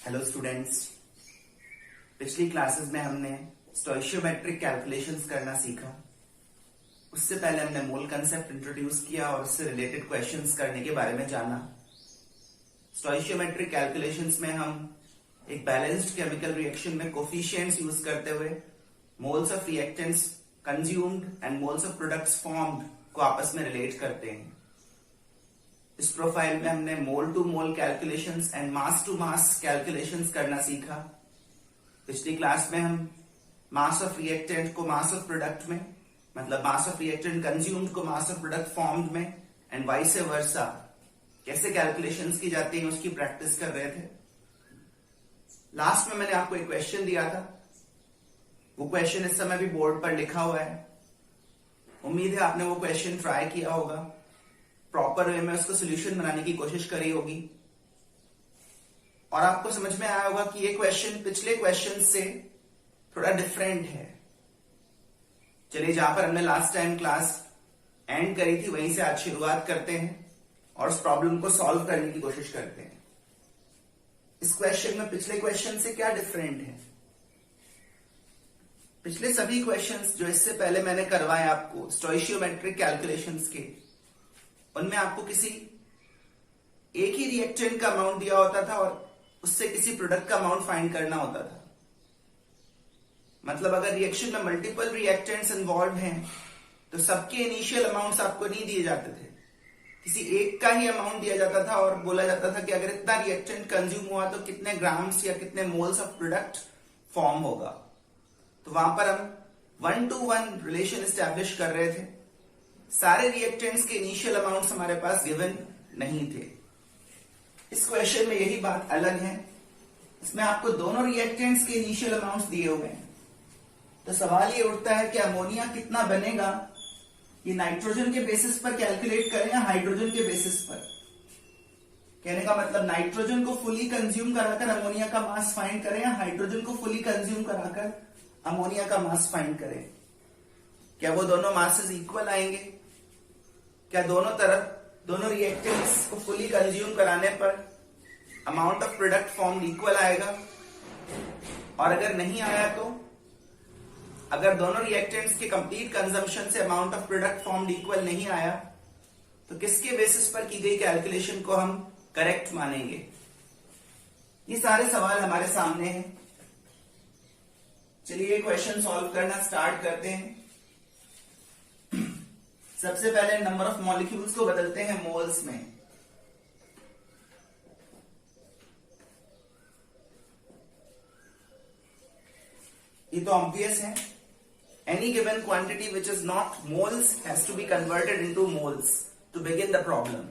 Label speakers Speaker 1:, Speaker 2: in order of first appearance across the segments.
Speaker 1: Hello students. पिछली classes में हमने स्टोइशियोमेट्रिक कैलकुलेशंस करना सीखा। उससे पहले हमने मोल कंसेप्ट इंट्रोड्यूस किया और उससे रिलेटेड क्वेश्चंस करने के बारे में जाना। स्टोइशियोमेट्रिक कैलकुलेशंस में हम एक बैलेंस्ड केमिकल रिएक्शन में कोफिशिएंट्स यूज करते हुए moles of reactants consumed and moles of products formed को आपस में रिलेट करते हैं। इस प्रोफाइल में हमने mole to mole calculations and mass to mass calculations करना सीखा। पिछली क्लास में हम मास ऑफ रिएक्टेंट को मास ऑफ प्रोडक्ट में, मतलब मास ऑफ रिएक्टेंट कंज्यूम्ड को मास ऑफ प्रोडक्ट फॉर्म्ड में एंड वाइस वर्सा कैसे कैलकुलेशंस की जाती है उसकी प्रैक्टिस कर रहे थे। लास्ट में मैंने आपको एक क्वेश्चन दिया था, वो क्वेश्चन इस समय भी बोर्ड पर लिखा हुआ है। उम्मीद है आपने वो क्वेश्चन ट्राई किया होगा, प्रॉपर वे में उसको सोल्यूशन बनाने की कोशिश करी होगी और आपको समझ में आया होगा कि ये क्वेश्चन पिछले क्वेश्चन से थोड़ा डिफरेंट है। चलिए, जहां पर हमने लास्ट टाइम क्लास एंड करी थी वहीं से आज शुरुआत करते हैं और उस प्रॉब्लम को सॉल्व करने की कोशिश करते हैं। इस क्वेश्चन में पिछले क्वेश्चन से क्या डिफरेंट है? पिछले सभी क्वेश्चंस जो इससे पहले मैंने करवाए आपको स्टोइशियोमेट्रिक कैलकुलेशंस के, उनमें आपको किसी एक ही रिएक्टेंट का अमाउंट दिया होता था और उससे किसी प्रोडक्ट का अमाउंट फाइंड करना होता था। मतलब अगर रिएक्शन में मल्टीपल रिएक्टेंट्स इन्वॉल्व हैं तो सबके इनिशियल अमाउंट्स आपको नहीं दिए जाते थे, किसी एक का ही अमाउंट दिया जाता था और बोला जाता था कि अगर इतना रिएक्टेंट कंज्यूम हुआ तो कितने ग्राम्स या कितने मोल्स ऑफ प्रोडक्ट फॉर्म होगा। तो वहां पर हम 1-to-1 रिलेशन एस्टैब्लिश कर रहे थे। सारे रिएक्टेंट्स के इनिशियल अमाउंट्स हमारे पास गिवन नहीं थे। इस क्वेश्चन में यही बात अलग है, इसमें आपको दोनों रिएक्टेंट्स के इनिशियल अमाउंट्स दिए हुए हैं। तो सवाल ये उठता है कि अमोनिया कितना बनेगा, ये नाइट्रोजन के बेसिस पर कैलकुलेट करें या हाइड्रोजन के बेसिस पर। कहने का मतलब नाइट्रोजन को फुली कंज्यूम कराकर अमोनिया का मास फाइंड करें या हाइड्रोजन को फुली कंज्यूम कराकर अमोनिया का मास फाइंड करें। क्या वो दोनों मासेस इक्वल आएंगे? क्या दोनों रिएक्टेंट्स को फुली कंज्यूम कराने पर amount of product form equal आएगा? और अगर नहीं आया तो, अगर दोनों रिएक्टेंट्स के कंप्लीट कंजम्पशन से amount of product form equal नहीं आया तो किसके बेसिस पर की गई कैलकुलेशन को हम करेक्ट मानेंगे? ये सारे सवाल हमारे सामने हैं। चलिए क्वेश्चन सॉल्व करना स्टार्ट करते हैं। सबसे पहले नंबर ऑफ मॉलिक्यूल्स को बदलते हैं मोल्स में। ये तो ऑब्वियस है, any given quantity which is not moles has to be converted into moles to begin the problem.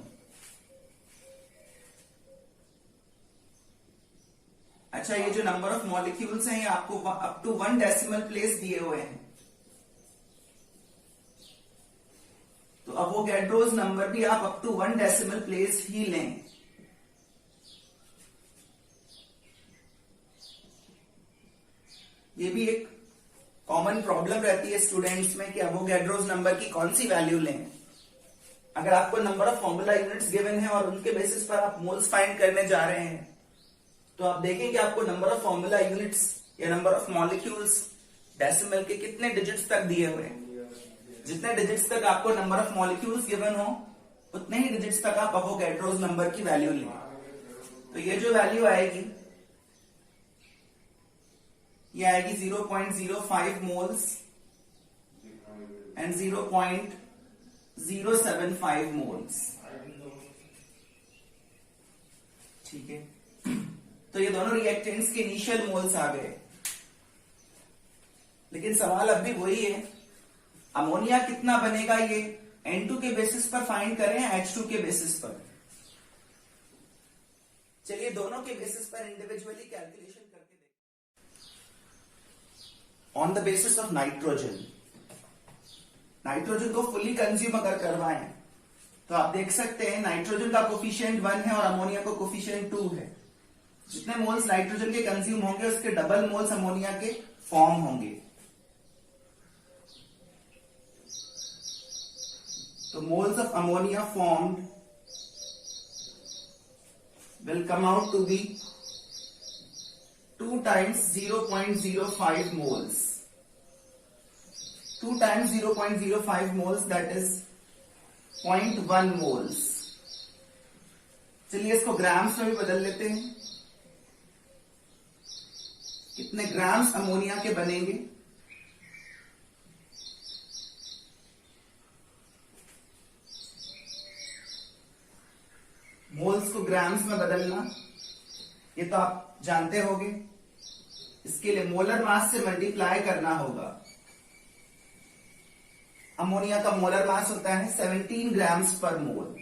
Speaker 1: अच्छा, ये जो नंबर ऑफ मॉलिक्यूल्स हैं ये आपको अप टू 1 डेसिमल प्लेस दिए हुए हैं। तो अवोगैड्रोस नंबर भी आप अप टू 1 डेसिमल प्लेस ही लें। ये भी एक कॉमन प्रॉब्लम रहती है स्टूडेंट्स में कि अवोगैड्रोस नंबर की कौन सी वैल्यू लें। अगर आपको number of formula units given है और उनके बेसिस पर आप मोल्स फाइंड करने जा रहे हैं तो आप देखें कि आपको नंबर ऑफ फॉर्मूला यूनिट्स या नंबर ऑफ मॉलिक्यूल्स डेसिमल के कितने डिजिट्स तक दिए हुए हैं। जितने डिजिट्स तक आपको नंबर ऑफ मॉलिक्यूल्स गिवन हो उतने ही डिजिट्स तक आप अवोगैड्रोस नंबर की वैल्यू लें। तो ये जो वैल्यू आएगी ये आएगी 0.05 मोल्स एंड 0.075 मोल्स। ठीक है, तो ये दोनों रिएक्टेंट्स के इनिशियल मोल्स आ गए। लेकिन सवाल अब भी वही है, अमोनिया कितना बनेगा ये N2 के बेसिस पर फाइंड करें या H2 के बेसिस पर? चलिए दोनों के बेसिस पर इंडिविजुअली कैलकुलेशन करके देखते। On the basis of nitrogen को फुली कंज्यूम अगर करवाएं तो आप देख सकते हैं नाइट्रोजन का कोफिशिएंट 1 है और अमोनिया का कोफिशिएंट 2 है। जितने मोल्स नाइट्रोजन के कंज्यूम होंगे उसके डबल मोल्स अमोनिया के फॉर्म होंगे। तो moles of ammonia formed will come out to be 2 times 0.05 moles. 2 times 0.05 moles, that is 0.1 moles. चलिए इसको ग्राम्स में भी बदल लेते हैं. कितने ग्राम्स अमोनिया के बनेंगे? मोल्स को ग्राम्स में बदलना ये तो आप जानते होंगे. इसके लिए मोलर मास से मल्टीप्लाई करना होगा. अमोनिया का मोलर मास होता है 17 ग्राम्स पर मोल.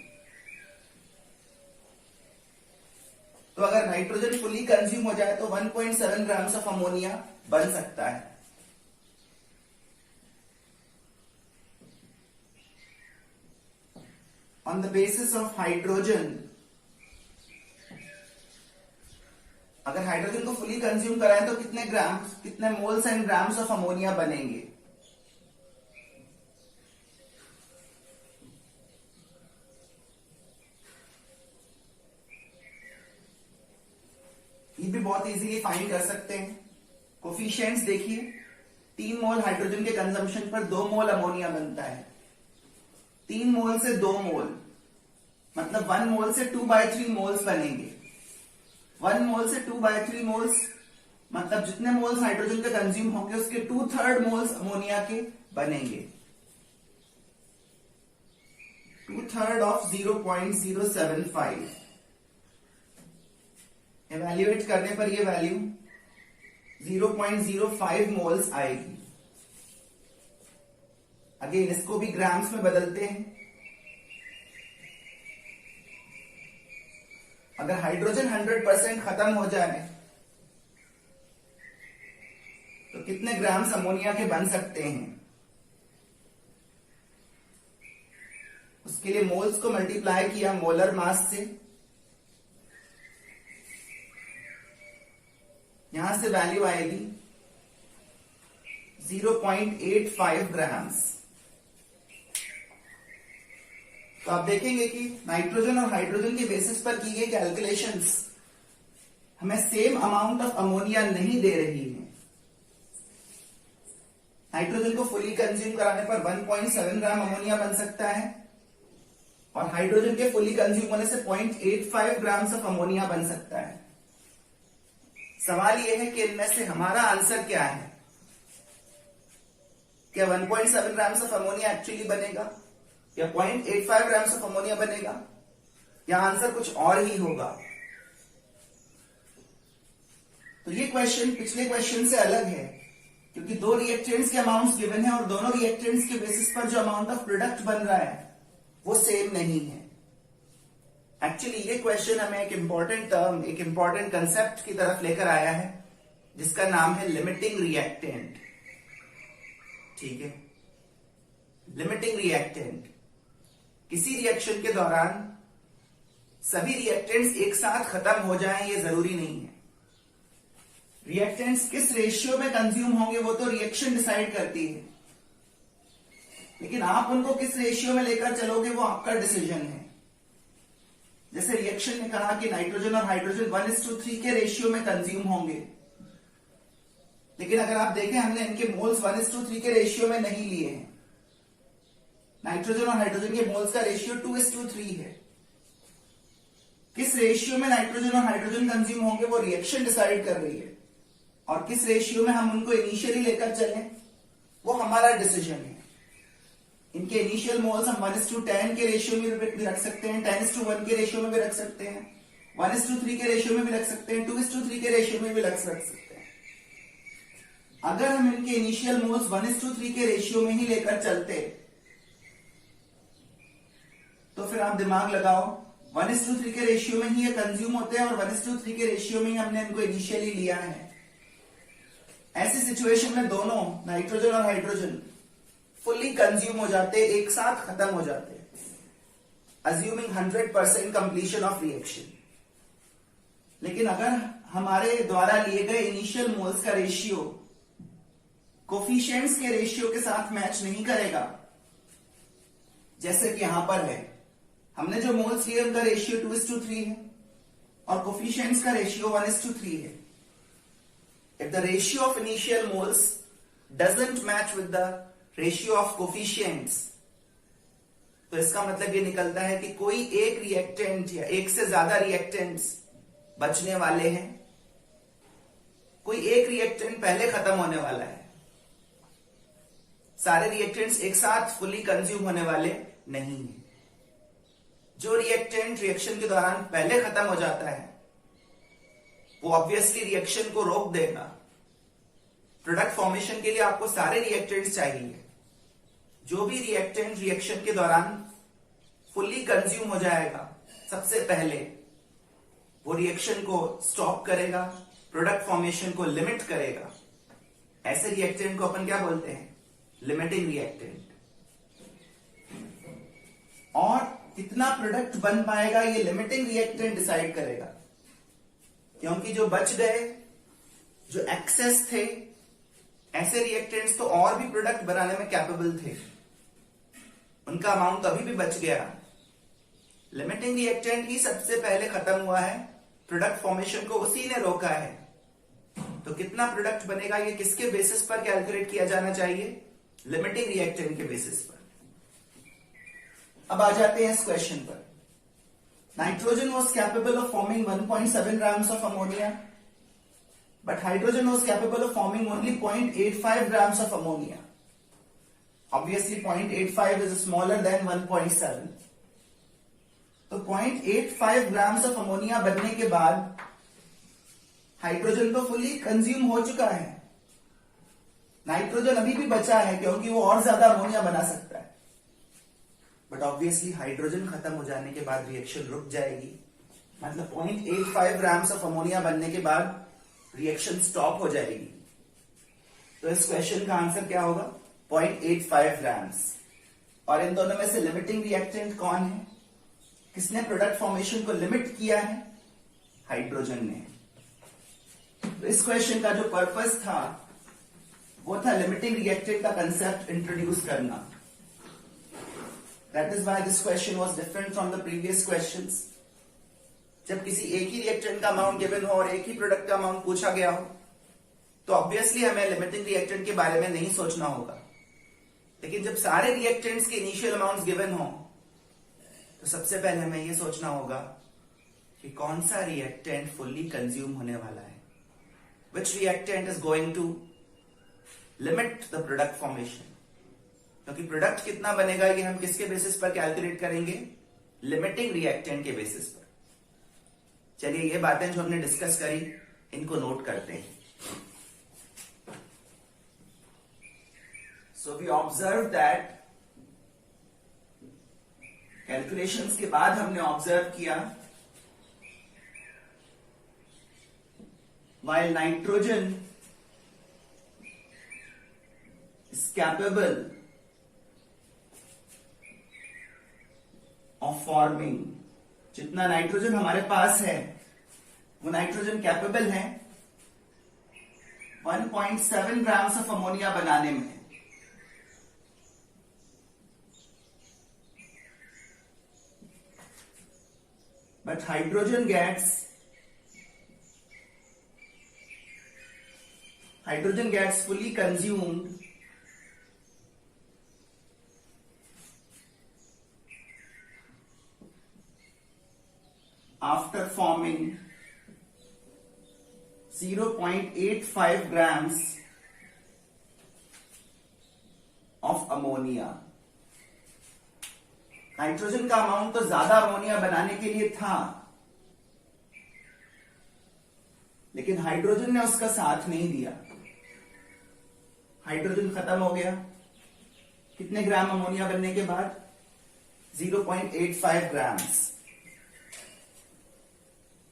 Speaker 1: तो अगर नाइट्रोजन फुली कंज्यूम हो जाए तो 1.7 ग्राम्स ऑफ अमोनिया बन सकता है. On the basis of hydrogen, अगर हाइड्रोजन को फुली कंज्यूम कराएं तो कितने ग्राम्स, कितने moles and grams of ammonia बनेंगे? ये भी बहुत इजीली फाइंड कर सकते हैं. कोफिशिएंट्स देखिए, 3 मोल हाइड्रोजन के कंजम्पशन पर 2 मोल अमोनिया बनता है. 3 मोल से 2 मोल मतलब 1 मोल से 2/3 मोल्स बनेंगे. 1 मोल से 2/3 मोल्स मतलब जितने मोल्स हाइड्रोजन के कंज्यूम होंगे उसके 2/3 मोल्स अमोनिया के बनेंगे. 2/3 ऑफ 0.075. एवेल्युएट करने पर यह वैल्यू 0.05 मोल्स आएगी. अगेन इसको भी ग्राम्स में बदलते हैं. अगर हाइड्रोजन 100% खत्म हो जाए तो कितने ग्राम्स अमोनिया के बन सकते हैं? उसके लिए मोल्स को मल्टीप्लाई किया मोलर मास से. यहां से वैल्यू आएगी 0.85 ग्राम्स. तो आप देखेंगे कि नाइट्रोजन और हाइड्रोजन के बेसिस पर की गई कैलकुलेशंस हमें सेम अमाउंट ऑफ अमोनिया नहीं दे रही है. नाइट्रोजन को फुली कंज्यूम कराने पर 1.7 ग्राम अमोनिया बन सकता है और हाइड्रोजन के फुली कंज्यूम होने से 0.85 ग्राम्स ऑफ अमोनिया बन सकता है. सवाल यह है कि इनमें से हमारा आंसर क्या है? क्या 1.7 ग्राम्स ऑफ अमोनिया एक्चुअली बनेगा या 0.85 ग्राम्स ऑफ अमोनिया बनेगा या आंसर कुछ और ही होगा? तो ये क्वेश्चन पिछले क्वेश्चन से अलग है क्योंकि 2 रिएक्टेंट्स के अमाउंट्स गिवन है और दोनों रिएक्टेंट्स के बेसिस पर जो अमाउंट ऑफ प्रोडक्ट बन रहा है वो सेम नहीं है. एक्चुअली ये क्वेश्चन हमें एक इंपॉर्टेंट टर्म, एक इंपॉर्टेंट कंसेप्ट की तरफ लेकर आया है जिसका नाम है लिमिटिंग रिएक्टेंट. ठीक है, लिमिटिंग रिएक्टेंट. किसी रिएक्शन के दौरान सभी रिएक्टेंट्स एक साथ खत्म हो जाएं ये जरूरी नहीं है. रिएक्टेंट्स किस रेशियो में कंज्यूम होंगे वो तो रिएक्शन डिसाइड करती है, लेकिन आप उनको किस रेशियो में लेकर चलोगे वो आपका डिसीजन है. जैसे रिएक्शन ने कहा कि नाइट्रोजन और हाइड्रोजन 1:3 के रेशियो में कंज्यूम होंगे, लेकिन अगर आप देखें हमने इनके मोल्स 1:3 के रेशियो में नहीं लिए हैं. नाइट्रोजन और हाइड्रोजन के मोल्स का रेशियो 2:3 है. किस रेशियो में नाइट्रोजन और हाइड्रोजन कंज्यूम होंगे वो रिएक्शन डिसाइड कर रही है और किस रेशियो में हम उनको इनिशियली लेकर चलें वो हमारा डिसीजन है. इनके इनिशियल मोल्स हम 1:10 के रेशियो में भी रख सकते हैं, 10:1 के रेशियो में भी रख सकते हैं, 1:3 के रेशियो में भी रख सकते हैं, 2:3 के रेशियो में भी रख सकते हैं. अगर हम इनके इनिशियल मोल्स 1:3 के रेशियो में ही लेकर चलते तो फिर आप दिमाग लगाओ, 1:3 के रेशियो में ही ये कंज्यूम होते हैं और 1:3 के रेशियो में ही हमने इनको इनिशियली लिया है. ऐसी सिचुएशन में दोनों नाइट्रोजन और हाइड्रोजन फुल्ली कंज्यूम हो जाते, एक साथ खत्म हो जाते, अज्यूमिंग 100% कंप्लीशन ऑफ रिएक्शन. लेकिन अगर हमारे द्वारा लिए गए इनिशियल मोल्स का रेशियो कोफिशिएंट्स के रेशियो के साथ मैच नहीं करेगा, जैसे कि यहां पर है, हमने जो मोल्स लिए उनका रेशियो 2:3 है और कोफिशिएंट्स का रेशियो 1:3 है, if the ratio of initial moles doesn't match with the ratio of coefficients, तो इसका मतलब ये निकलता है कि कोई एक रिएक्टेंट या एक से ज्यादा रिएक्टेंट्स बचने वाले हैं, कोई एक रिएक्टेंट पहले खत्म होने वाला है, सारे रिएक्टेंट्स एक साथ फुली कंज्यूम होने वाले नहीं है। जो रिएक्टेंट रिएक्शन के दौरान पहले खत्म हो जाता है वो ऑब्वियसली रिएक्शन को रोक देगा। प्रोडक्ट फॉर्मेशन के लिए आपको सारे रिएक्टेंट्स चाहिए। जो भी रिएक्टेंट रिएक्शन के दौरान फुल्ली कंज्यूम हो जाएगा सबसे पहले, वो रिएक्शन को स्टॉप करेगा, प्रोडक्ट फॉर्मेशन को लिमिट करेगा। ऐसे रिएक्टेंट को अपन क्या बोलते हैं? Limiting reactant. और कितना प्रोडक्ट बन पाएगा ये लिमिटिंग रिएक्टेंट डिसाइड करेगा, क्योंकि जो बच गए, जो एक्सेस थे, ऐसे रिएक्टेंट्स तो और भी प्रोडक्ट बनाने में कैपेबल थे, उनका अमाउंट अभी भी बच गया। लिमिटिंग रिएक्टेंट ही सबसे पहले खत्म हुआ है, प्रोडक्ट फॉर्मेशन को उसी ने रोका है। तो कितना प्रोडक्ट बनेगा ये किसके बेसिस पर कैलकुलेट किया जाना चाहिए? लिमिटिंग रिएक्टेंट के बेसिस पर। अब आ जाते हैं इस क्वेश्चन पर। Nitrogen was capable of forming 1.7 grams of ammonia, but hydrogen was capable of forming only 0.85 grams of ammonia. Obviously 0.85 is smaller than 1.7. तो 0.85 grams of ammonia बनने के बाद हाइड्रोजन तो फुली कंज्यूम हो चुका है, नाइट्रोजन अभी भी बचा है क्योंकि वो और ज्यादा अमोनिया बना सकता है। बट ऑब्वियसली हाइड्रोजन खत्म हो जाने के बाद रिएक्शन रुक जाएगी, मतलब 0.85 ग्राम्स ऑफ अमोनिया बनने के बाद रिएक्शन स्टॉप हो जाएगी। तो इस क्वेश्चन का आंसर क्या होगा? 0.85 ग्राम्स। और इन दोनों में से लिमिटिंग रिएक्टेंट कौन है? किसने प्रोडक्ट फॉर्मेशन को लिमिट किया है? हाइड्रोजन ने। तो इस क्वेश्चन का जो पर्पस था वो था लिमिटिंग रिएक्टेंट का कंसेप्ट इंट्रोड्यूस करना। That is why this question was different from the previous questions. जब किसी एक ही रिएक्टेंट का अमाउंट गिवन हो और एक ही प्रोडक्ट का अमाउंट पूछा गया हो तो ऑब्वियसली हमें लिमिटिंग रिएक्टेंट के बारे में नहीं सोचना होगा। लेकिन जब सारे रिएक्टेंट्स के इनिशियल अमाउंट्स गिवन हो तो सबसे पहले हमें यह सोचना होगा कि कौन सा रिएक्टेंट फुल्ली कंज्यूम होने वाला है, which reactant is going to limit the product formation. क्योंकि प्रोडक्ट कितना बनेगा ये हम किसके बेसिस पर कैलकुलेट करेंगे? लिमिटिंग रिएक्टेंट के बेसिस पर। चलिए ये बातें जो हमने डिस्कस करी इनको नोट करते हैं। So we observe that calculations के बाद हमने ऑब्जर्व किया while nitrogen is capable of forming, जितना नाइट्रोजन हमारे पास है वो नाइट्रोजन कैपेबल है 1.7 ग्राम्स ऑफ अमोनिया बनाने में। But hydrogen gets fully consumed after forming 0.85 grams of ammonia. Nitrogen का अमाउंट तो ज्यादा अमोनिया बनाने के लिए था, लेकिन हाइड्रोजन ने उसका साथ नहीं दिया। हाइड्रोजन खत्म हो गया कितने ग्राम अमोनिया बनने के बाद? 0.85 ग्राम्स।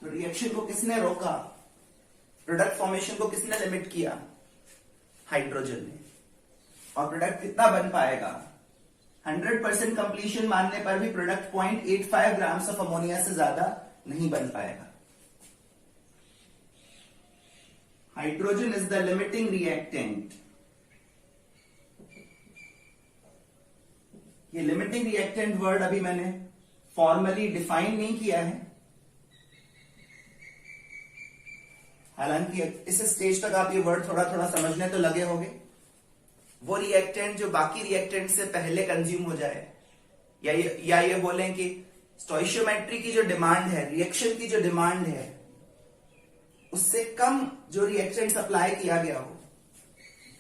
Speaker 1: तो रिएक्शन को किसने रोका? प्रोडक्ट फॉर्मेशन को किसने लिमिट किया? हाइड्रोजन ने। और प्रोडक्ट कितना बन पाएगा? 100% कंप्लीशन मानने पर भी प्रोडक्ट 0.85 ग्राम्स ऑफ अमोनिया से ज्यादा नहीं बन पाएगा। Hydrogen is the limiting reactant. ये लिमिटिंग रिएक्टेंट वर्ड अभी मैंने फॉर्मली डिफाइन नहीं किया है, हालांकि इस स्टेज तक आप ये वर्ड थोड़ा थोड़ा समझने तो लगे होंगे। वो रिएक्टेंट जो बाकी रिएक्टेंट से पहले कंज्यूम हो जाए, या ये बोलें कि स्टोइशियोमेट्री की जो डिमांड है, रिएक्शन की जो डिमांड है, उससे कम जो रिएक्टेंट सप्लाई किया गया हो।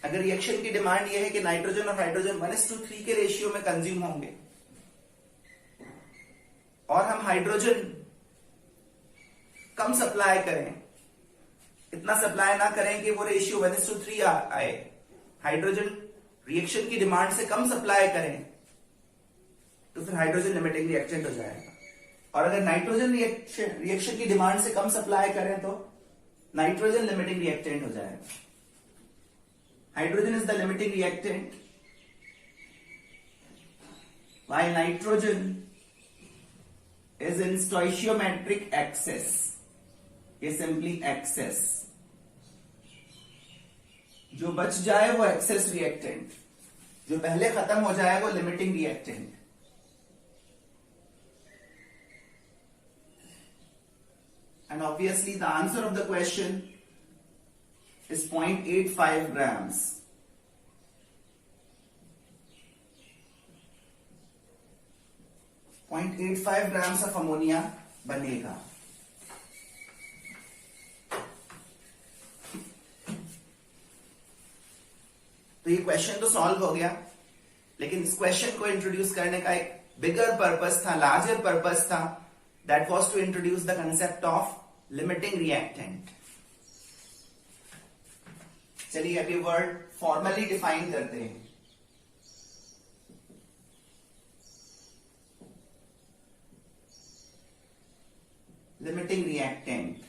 Speaker 1: अगर रिएक्शन की डिमांड यह है कि नाइट्रोजन और हाइड्रोजन 1:3 के रेशियो में कंज्यूम होंगे और हम हाइड्रोजन कम सप्लाई करें, इतना सप्लाई ना करें कि वो रेशियो 1:3 आए, हाइड्रोजन रिएक्शन की डिमांड से कम सप्लाई करें, तो फिर हाइड्रोजन लिमिटिंग रिएक्टेंट हो जाएगा। और अगर नाइट्रोजन रिएक्शन की डिमांड से कम सप्लाई करें तो नाइट्रोजन लिमिटिंग रिएक्टेंट हो जाएगा। Hydrogen is the limiting reactant while nitrogen is in stoichiometric excess. ये सिंपली एक्सेस, जो बच जाए वो एक्सेस रिएक्टेंट, जो पहले खत्म हो जाए वो limiting reactant. And obviously the answer of the question is 0.85 grams. - 0.85 grams of ammonia बनेगा। तो ये क्वेश्चन तो सॉल्व हो गया, लेकिन इस क्वेश्चन को इंट्रोड्यूस करने का एक बिगर पर्पस था, लार्जर पर्पस था, that was to introduce the concept of limiting reactant. चलिए अब ये वर्ड फॉर्मली डिफाइन करते हैं। लिमिटिंग रिएक्टेंट,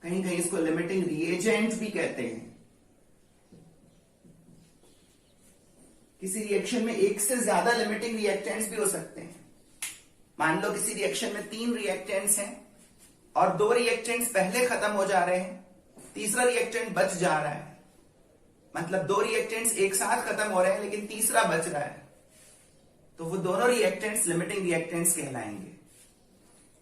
Speaker 1: कहीं कहीं इसको लिमिटिंग रिएजेंट भी कहते हैं। किसी रिएक्शन में एक से ज्यादा लिमिटिंग रिएक्टेंट्स भी हो सकते हैं। मान लो किसी रिएक्शन में 3 रिएक्टेंट्स हैं और 2 रिएक्टेंट्स पहले खत्म हो जा रहे हैं, तीसरा रिएक्टेंट बच जा रहा है, मतलब 2 रिएक्टेंट्स एक साथ खत्म हो रहे हैं लेकिन तीसरा बच रहा है, तो वो दोनों रिएक्टेंट्स लिमिटिंग रिएक्टेंट्स कहलाएंगे।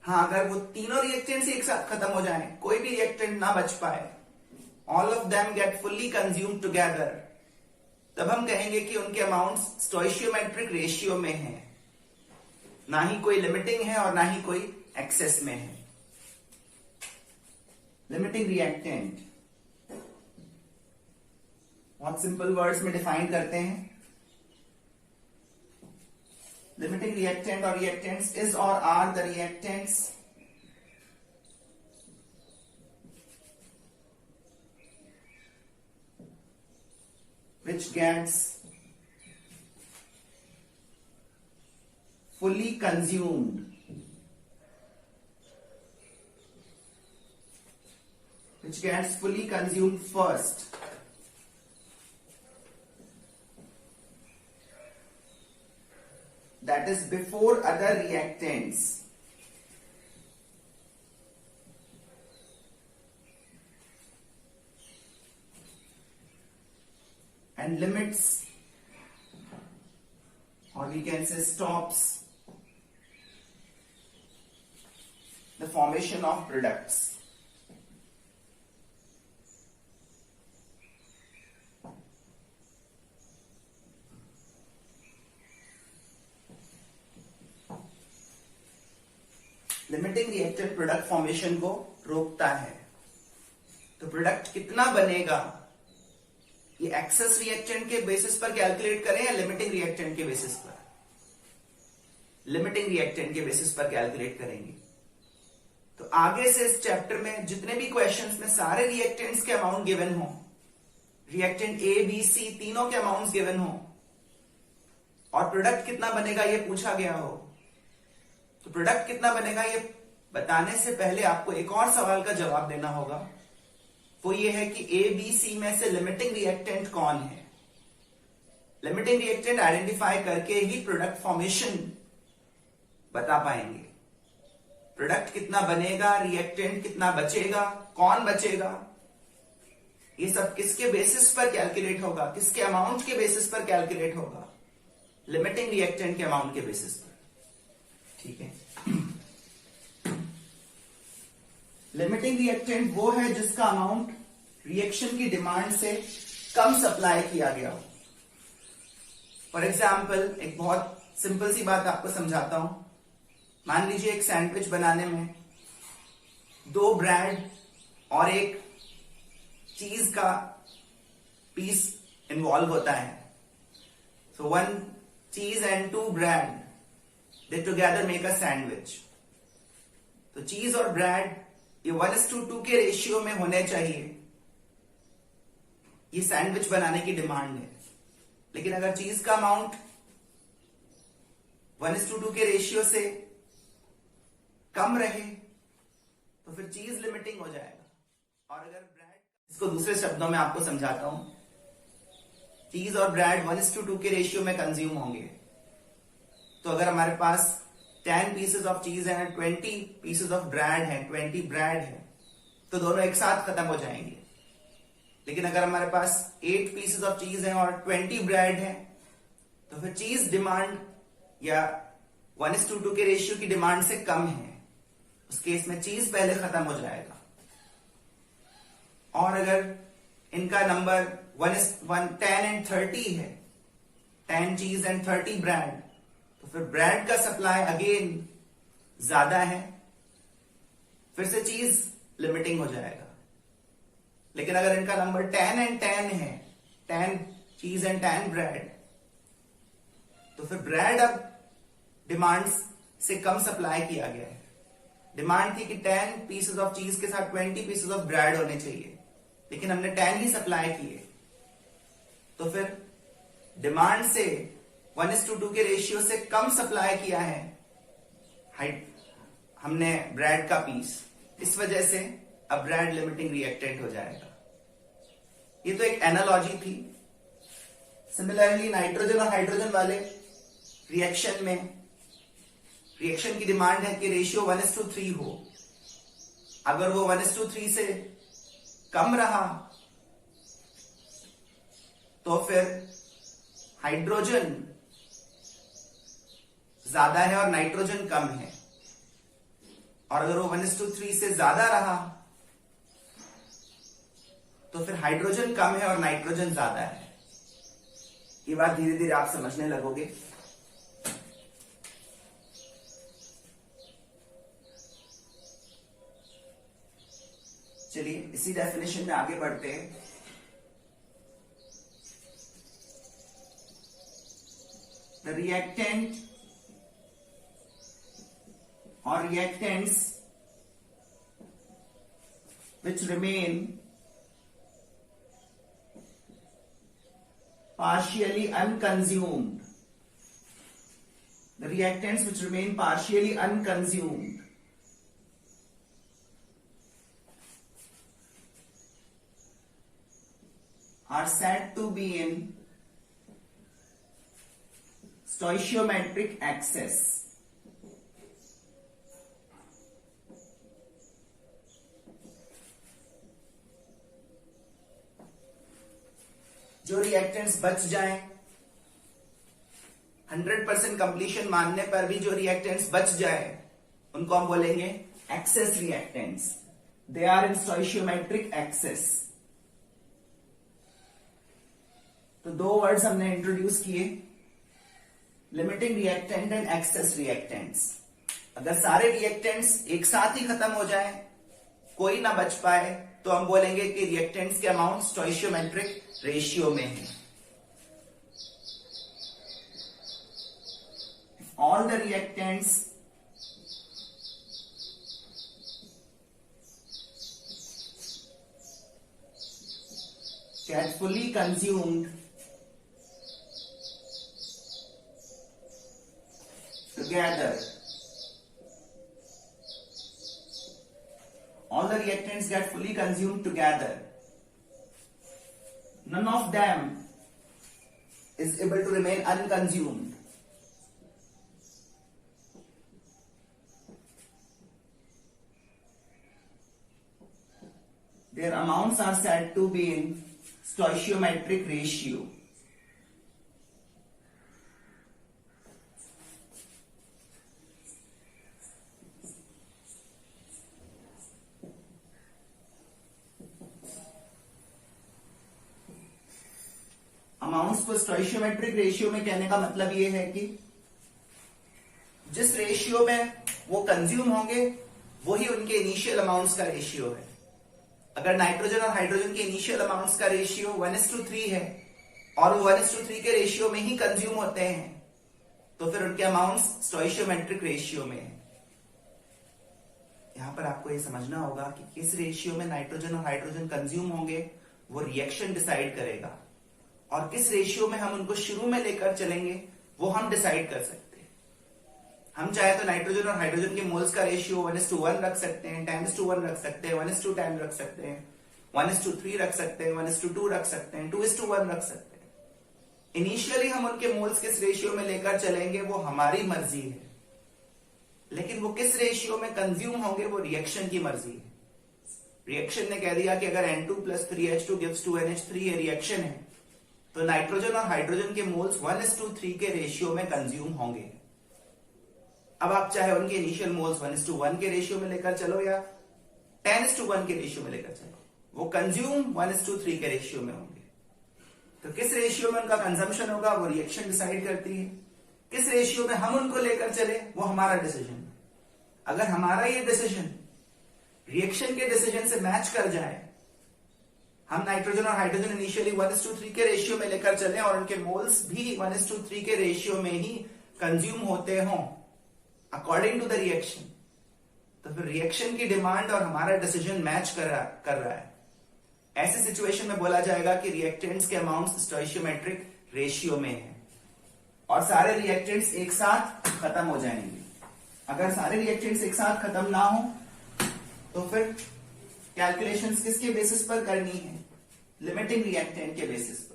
Speaker 1: हाँ, अगर वो तीनों रिएक्टेंट्स एक साथ खत्म हो जाएं, कोई भी रिएक्टेंट ना बच पाए, all of them get fully consumed together, तब हम कहेंगे कि उनके अमाउंट्स स्टोइशियोमेट्रिक रेशियो में है, ना ही कोई लिमिटिंग है और ना ही कोई एक्सेस में है। लिमिटिंग रिएक्टेंट बहुत सिंपल वर्ड्स में डिफाइन करते हैं। लिमिटिंग रिएक्टेंट और रिएक्टेंट्स इज और are the reactants which gets fully consumed first, that is before other reactants, and limits, or we can say stops, the formation of products. Limiting reactant product formation को रोकता है। तो product कितना बनेगा, ये access reactant के basis पर calculate करें या लिमिटिंग रिएक्टेंट के बेसिस पर? लिमिटिंग रिएक्टेंट के बेसिस पर कैलकुलेट करेंगे। तो आगे से इस चैप्टर में जितने भी क्वेश्चंस में सारे रिएक्टेंट्स के अमाउंट गिवन हो, रिएक्टेंट ए बी सी तीनों के अमाउंट्स गिवन हो और प्रोडक्ट कितना बनेगा ये पूछा गया हो, तो प्रोडक्ट कितना बनेगा ये बताने से पहले आपको एक और सवाल का जवाब देना होगा। वो ये है कि ए बी सी में से लिमिटिंग रिएक्टेंट कौन है। लिमिटिंग रिएक्टेंट आइडेंटिफाई करके ही प्रोडक्ट फॉर्मेशन बता पाएंगे। प्रोडक्ट कितना बनेगा, रिएक्टेंट कितना बचेगा, कौन बचेगा, ये सब किसके बेसिस पर कैलकुलेट होगा, किसके अमाउंट के बेसिस पर कैलकुलेट होगा? लिमिटिंग रिएक्टेंट के अमाउंट के बेसिस पर। ठीक है। लिमिटिंग रिएक्टेंट वो है जिसका अमाउंट रिएक्शन की डिमांड से कम सप्लाई किया गया हो। फॉर एग्जाम्पल एक बहुत सिंपल सी बात आपको समझाता हूं। मान लीजिए एक सैंडविच बनाने में 2 ब्रेड और एक चीज का पीस इन्वॉल्व होता है। सो 1 चीज and 2 bread they together make a sandwich. तो चीज और ब्रेड ये 1:2 के रेशियो में होने चाहिए। ये सैंडविच बनाने की डिमांड है। लेकिन अगर चीज का अमाउंट 1:2 के रेशियो से कम रहे तो फिर चीज लिमिटिंग हो जाएगा। और अगर ब्रेड, इसको दूसरे शब्दों में आपको समझाता हूं, चीज और ब्रेड 1:2 के रेशियो में कंज्यूम होंगे। तो अगर हमारे पास 10 पीसेस ऑफ चीज है, 20 पीसेस ऑफ ब्रेड है, 20 ब्रेड है, तो दोनों एक साथ खत्म हो जाएंगे। लेकिन अगर हमारे पास 8 पीसेस ऑफ चीज है और 20 ब्रेड है, तो फिर चीज डिमांड या 1:2 के रेशियो की डिमांड से कम है। उस केस में चीज पहले खत्म हो जाएगा। और अगर इनका नंबर 10 एंड 30 है, 10 चीज एंड 30 ब्रेड, तो फिर ब्रेड का सप्लाई अगेन ज्यादा है, फिर से चीज लिमिटिंग हो जाएगा। लेकिन अगर इनका नंबर 10 एंड 10 है, 10 चीज एंड 10 ब्रेड, तो फिर ब्रेड अब डिमांड से कम सप्लाई किया गया है। डिमांड थी कि 10 पीसेस ऑफ चीज के साथ 20 पीसेस ऑफ ब्रेड होने चाहिए, लेकिन हमने 10 ही सप्लाई किए। तो फिर डिमांड से 1:2 के रेशियो से कम सप्लाई किया है हमने ब्रेड का पीस। इस वजह से अब ब्रेड लिमिटिंग रिएक्टेंट हो जाएगा। ये तो एक एनालॉजी थी। सिमिलरली नाइट्रोजन और हाइड्रोजन वाले रिएक्शन में रिएक्शन की डिमांड है कि रेशियो 1:3 हो। अगर वो 1:3 से कम रहा तो फिर हाइड्रोजन ज्यादा है और नाइट्रोजन कम है। और अगर वो 1:3 से ज्यादा रहा तो फिर हाइड्रोजन कम है और नाइट्रोजन ज्यादा है। ये बात धीरे धीरे आप समझने लगोगे। चलिए इसी डेफिनेशन में आगे बढ़ते हैं। The reactant or reactants which remain partially unconsumed. The reactants which remain partially unconsumed are said to be in stoichiometric excess. जो रिएक्टेंट्स बच जाएं, 100% कंप्लीशन मानने पर भी जो रिएक्टेंट्स बच जाए उनको हम बोलेंगे excess reactants. They are in stoichiometric excess. तो 2 वर्ड्स हमने इंट्रोड्यूस किए, limiting reactant and excess reactants. अगर सारे रिएक्टेंट्स एक साथ ही खत्म हो जाए, कोई ना बच पाए, तो हम बोलेंगे कि रिएक्टेंट्स के अमाउंट स्टोइशियोमेट्रिक रेशियो में है। All the reactants get fully consumed together, all the reactants get fully consumed together, none of them is able to remain unconsumed. Their amounts are said to be in stoichiometric ratio. Amounts को स्टोइशियोमेट्रिक ratio में कहने का मतलब ये है कि जिस ratio में वो कंज्यूम होंगे वही उनके इनिशियल अमाउंट्स का रेशियो है। अगर नाइट्रोजन और हाइड्रोजन के इनिशियल अमाउंट्स का रेशियो 1:3 है और वो 1:3 के रेशियो में ही कंज्यूम होते हैं तो फिर उनके अमाउंट्स स्टोइशियोमेट्रिक रेशियो में है। यहां पर आपको ये समझना होगा कि किस रेशियो में नाइट्रोजन और हाइड्रोजन कंज्यूम होंगे वो रिएक्शन डिसाइड करेगा, और किस रेशियो में हम उनको शुरू में लेकर चलेंगे वो हम डिसाइड कर सकते हैं। हम चाहे तो नाइट्रोजन और हाइड्रोजन के मोल्स का रेशियो 1:1 रख सकते हैं, 10:1 रख सकते हैं, 1:10 रख सकते हैं, 1:3 रख सकते हैं, 1:2 रख सकते हैं, 2:1 रख सकते हैं। इनिशियली हम उनके मोल्स किस रेशियो में लेकर चलेंगे वो हमारी मर्जी है, लेकिन वो किस रेशियो में कंज्यूम होंगे वो रिएक्शन की मर्जी है। रिएक्शन ने कह दिया कि अगर N2 + 3H2 gives 2NH3 ये रिएक्शन है तो नाइट्रोजन और हाइड्रोजन के मोल्स 1:3 के रेशियो में कंज्यूम होंगे। अब आप चाहे उनके इनिशियल मोल्स 1:1 के रेशियो में लेकर चलो या 10:1 के रेशियो में लेकर चलो, वो कंज्यूम 1:3 के रेशियो में होंगे। तो किस रेशियो में उनका कंजम्पशन होगा वो रिएक्शन डिसाइड करती है। किस रेशियो में हम उनको लेकर चले वो हमारा डिसीजन है। अगर हमारा ये डिसीजन रिएक्शन के डिसीजन से मैच कर जाए, हम नाइट्रोजन और हाइड्रोजन इनिशियली 1:3 के रेशियो में लेकर चले और उनके मोल्स भी 1:3 के रेशियो में ही कंज्यूम होते हों अकॉर्डिंग टू द रिएक्शन, तो फिर रिएक्शन की डिमांड और हमारा डिसीजन मैच कर रहा है। ऐसी सिचुएशन में बोला जाएगा कि रिएक्टेंट्स के अमाउंट्स स्टोइशियोमेट्रिक रेशियो में है और सारे रिएक्टेंट्स एक साथ खत्म हो जाएंगे। अगर सारे रिएक्टेंट्स एक साथ खत्म ना हो तो फिर कैलकुलेशंस किसके बेसिस पर करनी है? लिमिटिंग रिएक्टेंट के बेसिस पर।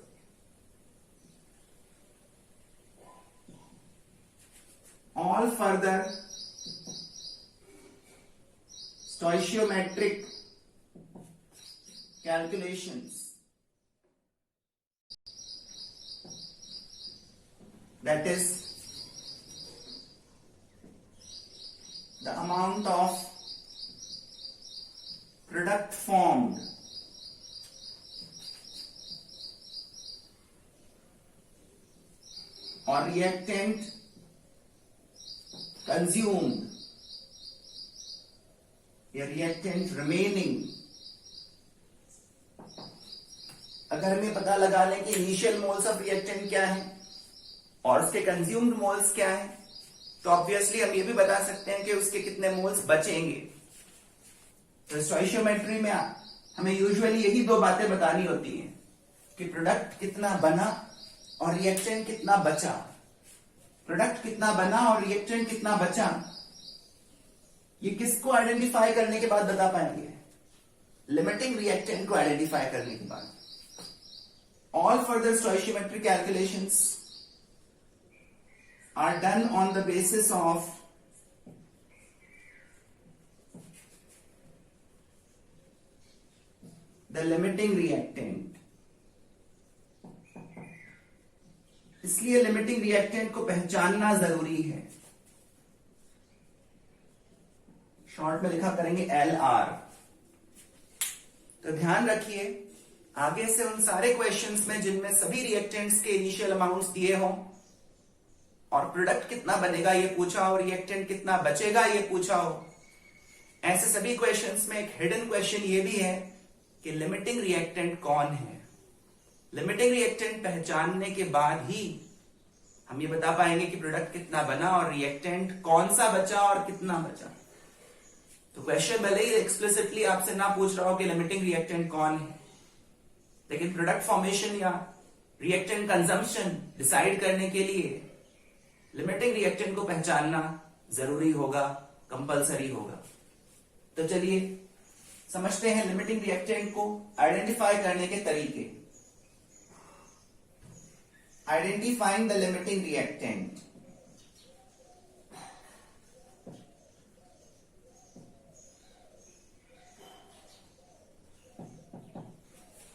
Speaker 1: All further स्टोइशियोमेट्रिक calculations that is the amount of product formed or reactant consumed या reactant remaining, अगर हमें पता लगा लें कि इनिशियल मोल्स ऑफ रिएक्टेंट क्या है और उसके कंज्यूम्ड मोल्स क्या है तो ऑब्वियसली हम ये भी बता सकते हैं कि उसके कितने मोल्स बचेंगे। तो स्टोइशियोमेट्री में हमें यूजुअली यही दो बातें बतानी होती हैं कि प्रोडक्ट कितना बना और रिएक्टेंट कितना बचा। प्रोडक्ट कितना बना और रिएक्टेंट कितना बचा ये किसको आइडेंटिफाई करने के बाद बता पाएंगे? लिमिटिंग रिएक्टेंट को आइडेंटिफाई करने के बाद। All further stoichiometric calculations are done on the basis of the limiting reactant। इसलिए लिमिटिंग रिएक्टेंट को पहचानना जरूरी है। शॉर्ट में लिखा करेंगे LR। तो ध्यान रखिए आगे से उन सारे क्वेश्चंस में जिनमें सभी रिएक्टेंट्स के इनिशियल अमाउंट्स दिए हों और प्रोडक्ट कितना बनेगा ये पूछा हो, रिएक्टेंट कितना बचेगा ये पूछा हो, ऐसे सभी क्वेश्चंस में एक हिडन क्वेश्चन ये भी है कि लिमिटिंग रिएक्टेंट कौन है। लिमिटिंग रिएक्टेंट पहचानने के बाद ही हम ये बता पाएंगे कि प्रोडक्ट कितना बना और रिएक्टेंट कौन सा बचा और कितना बचा। तो क्वेश्चन भले ही एक्सप्लिसिटली आपसे ना पूछ रहा हो कि लिमिटिंग रिएक्टेंट कौन है, लेकिन प्रोडक्ट फॉर्मेशन या रिएक्टेंट कंजम्पशन डिसाइड करने के लिए लिमिटिंग रिएक्टेंट को पहचानना जरूरी होगा, कंपलसरी होगा। तो चलिए समझते हैं लिमिटिंग रिएक्टेंट को आइडेंटिफाई करने के तरीके। Identifying the limiting reactant.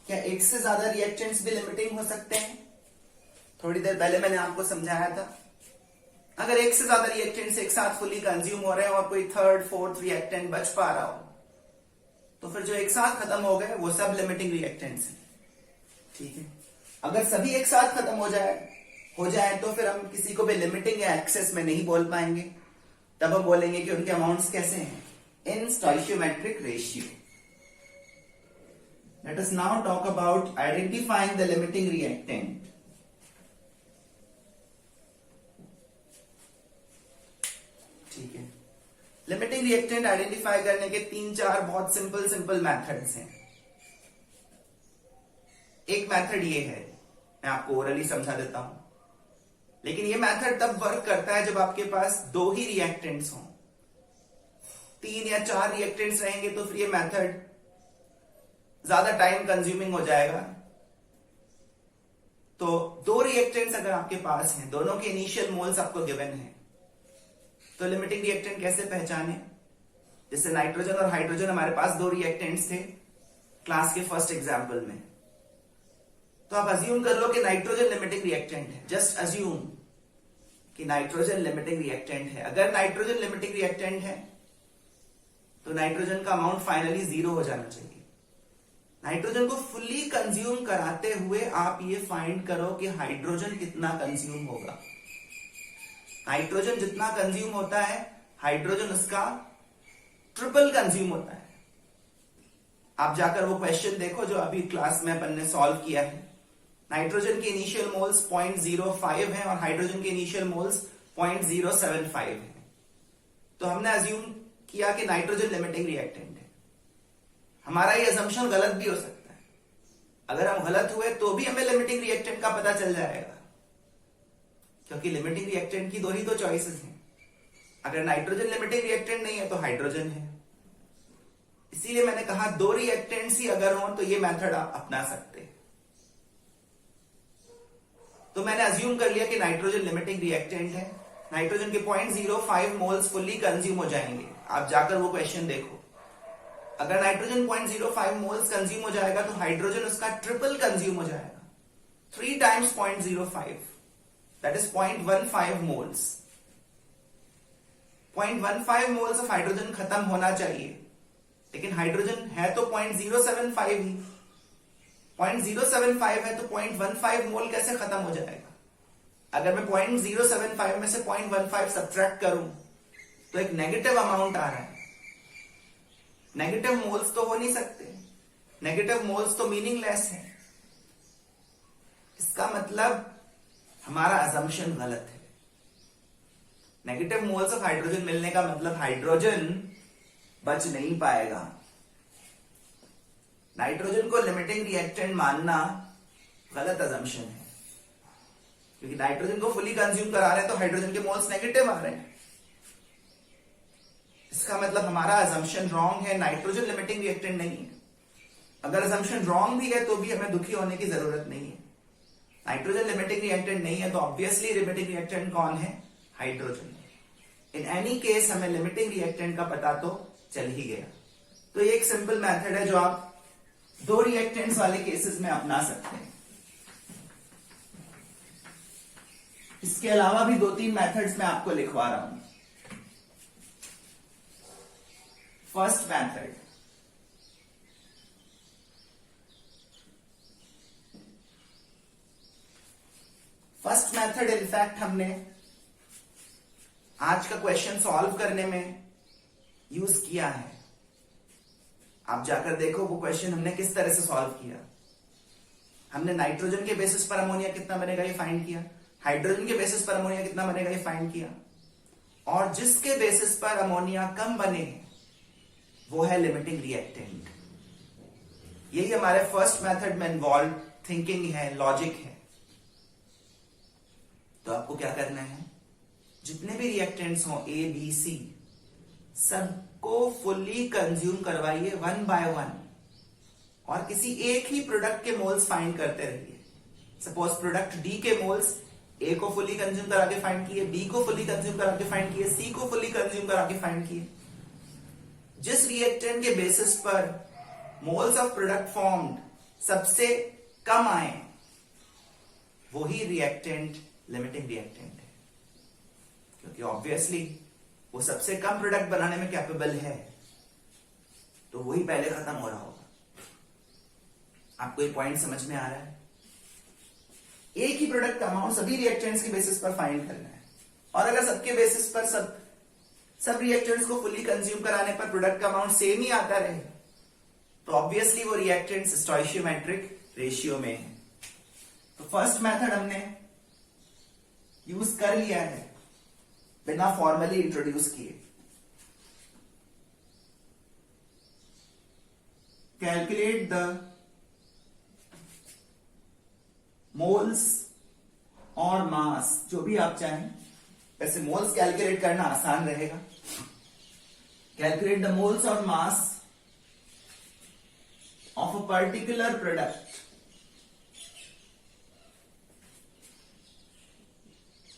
Speaker 1: क्या एक से ज्यादा रिएक्टेंट्स भी लिमिटिंग हो सकते हैं? थोड़ी देर पहले मैंने आपको समझाया था अगर एक से ज्यादा रिएक्टेंट्स एक साथ फुली कंज्यूम हो रहे हैं और कोई थर्ड फोर्थ रिएक्टेंट बच पा रहा हो तो फिर जो एक साथ खत्म हो गए वो सब लिमिटिंग रिएक्टेंट्स हैं। ठीक है, अगर सभी एक साथ खत्म हो जाए तो फिर हम किसी को भी लिमिटिंग या एक्सेस में नहीं बोल पाएंगे। तब हम बोलेंगे कि उनके अमाउंट्स कैसे हैं, in stoichiometric ratio. Let us now talk about identifying the limiting reactant. ठीक है, लिमिटिंग रिएक्टेंट आइडेंटिफाई करने के 3-4 बहुत सिंपल मेथड्स हैं। एक मेथड ये है, मैं आपको ओरली समझा देता हूं, लेकिन ये मेथड तब वर्क करता है जब आपके पास 2 ही रिएक्टेंट्स हों। 3 या 4 रिएक्टेंट्स रहेंगे तो फिर ये मेथड ज्यादा टाइम कंज्यूमिंग हो जाएगा। तो 2 रिएक्टेंट्स अगर आपके पास हैं, दोनों के इनिशियल मोल्स आपको गिवन है, तो लिमिटिंग रिएक्टेंट कैसे पहचाने? जैसे नाइट्रोजन और हाइड्रोजन, हमारे पास 2 रिएक्टेंट्स थे क्लास के फर्स्ट एग्जाम्पल में। तो आप अज्यूम कर लो कि नाइट्रोजन लिमिटिंग रिएक्टेंट है। जस्ट अज्यूम कि नाइट्रोजन लिमिटिंग रिएक्टेंट है। अगर नाइट्रोजन लिमिटिंग रिएक्टेंट है तो नाइट्रोजन का अमाउंट फाइनली 0 हो जाना चाहिए। नाइट्रोजन को फुल्ली कंज्यूम कराते हुए आप ये फाइंड करो कि हाइड्रोजन कितना कंज्यूम होगा। नाइट्रोजन जितना कंज्यूम होता है, हाइड्रोजन उसका ट्रिपल कंज्यूम होता है। आप जाकर वो क्वेश्चन देखो जो अभी क्लास में अपन ने सॉल्व किया है। नाइट्रोजन के इनिशियल मोल्स 0.05 है और हाइड्रोजन के इनिशियल मोल्स 0.075 है। तो हमने अज्यूम किया कि नाइट्रोजन लिमिटिंग रिएक्टेंट है। हमारा ये अजम्पशन गलत भी हो सकता है। अगर हम गलत हुए तो भी हमें लिमिटिंग रिएक्टेंट का पता चल जाएगा, क्योंकि लिमिटिंग रिएक्टेंट की 2 ही तो चॉइसेस हैं। अगर नाइट्रोजन लिमिटिंग रिएक्टेंट नहीं है तो हाइड्रोजन है। इसीलिए मैंने कहा 2 रिएक्टेंट्स ही अगर हो तो ये मेथड आप अपना सकते हैं। तो मैंने अज्यूम कर लिया कि नाइट्रोजन लिमिटिंग रिएक्टेंट है। नाइट्रोजन के 0.05 मोल्स फुल्ली कंज्यूम हो जाएंगे। आप जाकर वो क्वेश्चन देखो। अगर नाइट्रोजन 0.05 मोल्स कंज्यूम हो जाएगा तो हाइड्रोजन उसका ट्रिपल कंज्यूम हो जाएगा, 3 times 0.05, that is 0.15 moles. 0.15 moles of hydrogen खत्म होना चाहिए, लेकिन हाइड्रोजन है तो 0.075 ही। 0.075 है तो 0.15 मोल कैसे खत्म हो जाएगा? अगर मैं 0.075 में से 0.15 सब्ट्रैक्ट करूं तो एक नेगेटिव अमाउंट आ रहा है। नेगेटिव मोल्स तो हो नहीं सकते, नेगेटिव मोल्स तो मीनिंगलेस है। इसका मतलब हमारा अजम्पशन गलत है। नेगेटिव मोल्स ऑफ हाइड्रोजन मिलने का मतलब हाइड्रोजन बच नहीं पाएगा। नाइट्रोजन को लिमिटिंग रिएक्टेंट मानना गलत अजम्पशन है, क्योंकि नाइट्रोजन को फुली कंज्यूम करा रहे हैं तो हाइड्रोजन के मोल्स नेगेटिव आ रहे हैं। इसका मतलब हमारा अजम्पशन रॉन्ग है, नाइट्रोजन लिमिटिंग रिएक्टेंट नहीं है। अगर अजम्पशन रॉन्ग भी है तो भी हमें दुखी होने की जरूरत नहीं है। नाइट्रोजन लिमिटिंग रिएक्टेंट नहीं है तो ऑब्वियसली लिमिटिंग रिएक्टेंट कौन है? हाइड्रोजन। इन एनी केस हमें लिमिटिंग रिएक्टेंट का पता तो चल ही गया। तो ये एक सिंपल मेथड है जो आप 2 रिएक्टेंट्स वाले केसेस में अपना सकते हैं। इसके अलावा भी 2-3 मेथड्स मैं आपको लिखवा रहा हूं। फर्स्ट मेथड, इनफैक्ट हमने आज का क्वेश्चन सॉल्व करने में यूज किया है। आप जाकर देखो वो क्वेश्चन हमने किस तरह से सॉल्व किया। हमने नाइट्रोजन के बेसिस पर अमोनिया कितना बनेगा ये फाइंड किया, हाइड्रोजन के बेसिस पर अमोनिया कितना बनेगा ये फाइंड किया, और जिसके बेसिस पर अमोनिया कम बने वो है लिमिटिंग रिएक्टेंट। यही हमारे फर्स्ट मेथड में इन्वॉल्व थिंकिंग है, लॉजिक है। तो आपको क्या करना है, जितने भी रिएक्टेंट्स हो ए बी सी, सबको फुल्ली कंज्यूम करवाइए 1 बाय 1 और किसी एक ही प्रोडक्ट के मोल्स फाइंड करते रहिए। सपोज प्रोडक्ट डी के मोल्स ए को फुल्ली कंज्यूम करा के फाइंड किए, बी को फुल्ली कंज्यूम करा के फाइंड किए, सी को फुल्ली कंज्यूम करा के फाइंड किए। जिस रिएक्टेंट के बेसिस पर मोल्स ऑफ प्रोडक्ट फॉर्म्ड सबसे कम आए वही रिएक्टेंट लिमिटिंग रिएक्टेंट है, क्योंकि ऑब्वियसली वो सबसे कम प्रोडक्ट बनाने में कैपेबल है, तो वही पहले खत्म हो रहा होगा। आपको ये पॉइंट समझ में आ रहा है? एक ही प्रोडक्ट का अमाउंट सभी रिएक्टेंट्स के बेसिस पर फाइंड करना है, और अगर सबके बेसिस पर सब रिएक्टेंट्स को फुली कंज्यूम कराने पर प्रोडक्ट का अमाउंट सेम ही आता रहे, तो ऑब्वियसली वो रिएक्टेंट्स स्टोइशियोमेट्रिक रेशियो में है। तो फर्स्ट मेथड हमने यूज कर लिया है बिना फॉर्मली इंट्रोड्यूस किए। कैलकुलेट द मोल्स और मास, जो भी आप चाहें, वैसे मोल्स कैलकुलेट करना आसान रहेगा। कैलकुलेट द मोल्स और mass of a particular product.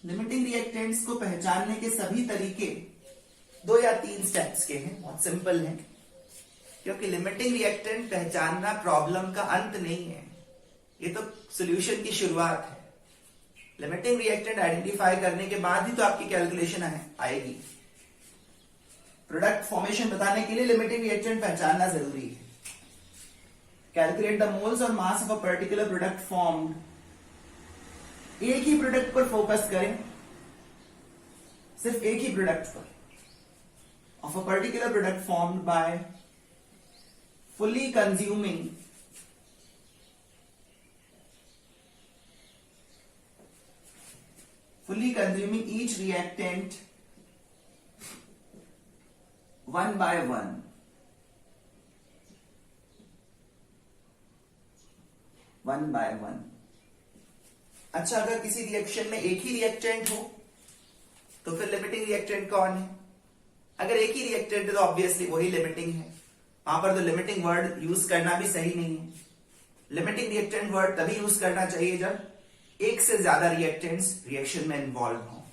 Speaker 1: Limiting reactants को पहचानने के सभी तरीके 2 या 3 स्टेप्स के हैं, बहुत सिंपल है, क्योंकि लिमिटिंग रिएक्टेंट पहचानना प्रॉब्लम का अंत नहीं है, ये तो सॉल्यूशन की शुरुआत है। लिमिटिंग रिएक्टेंट आइडेंटिफाई करने के बाद ही तो आपकी कैलकुलेशन आएगी। प्रोडक्ट फॉर्मेशन बताने के लिए लिमिटिंग रिएक्टेंट पहचानना जरूरी है। कैलकुलेट द मोल्स और mass of a particular product formed. एक ही प्रोडक्ट पर फोकस करें, सिर्फ एक ही प्रोडक्ट पर, of a particular product formed by fully consuming each reactant one by one. अच्छा, अगर किसी रिएक्शन में एक ही रिएक्टेंट हो तो फिर लिमिटिंग रिएक्टेंट कौन है? अगर एक ही रिएक्टेंट है तो ऑब्वियसली वही लिमिटिंग है, वहां पर तो लिमिटिंग वर्ड यूज करना भी सही नहीं है। लिमिटिंग रिएक्टेंट वर्ड तभी यूज करना चाहिए जब एक से ज्यादा रिएक्टेंट्स रिएक्शन में इन्वॉल्व हो।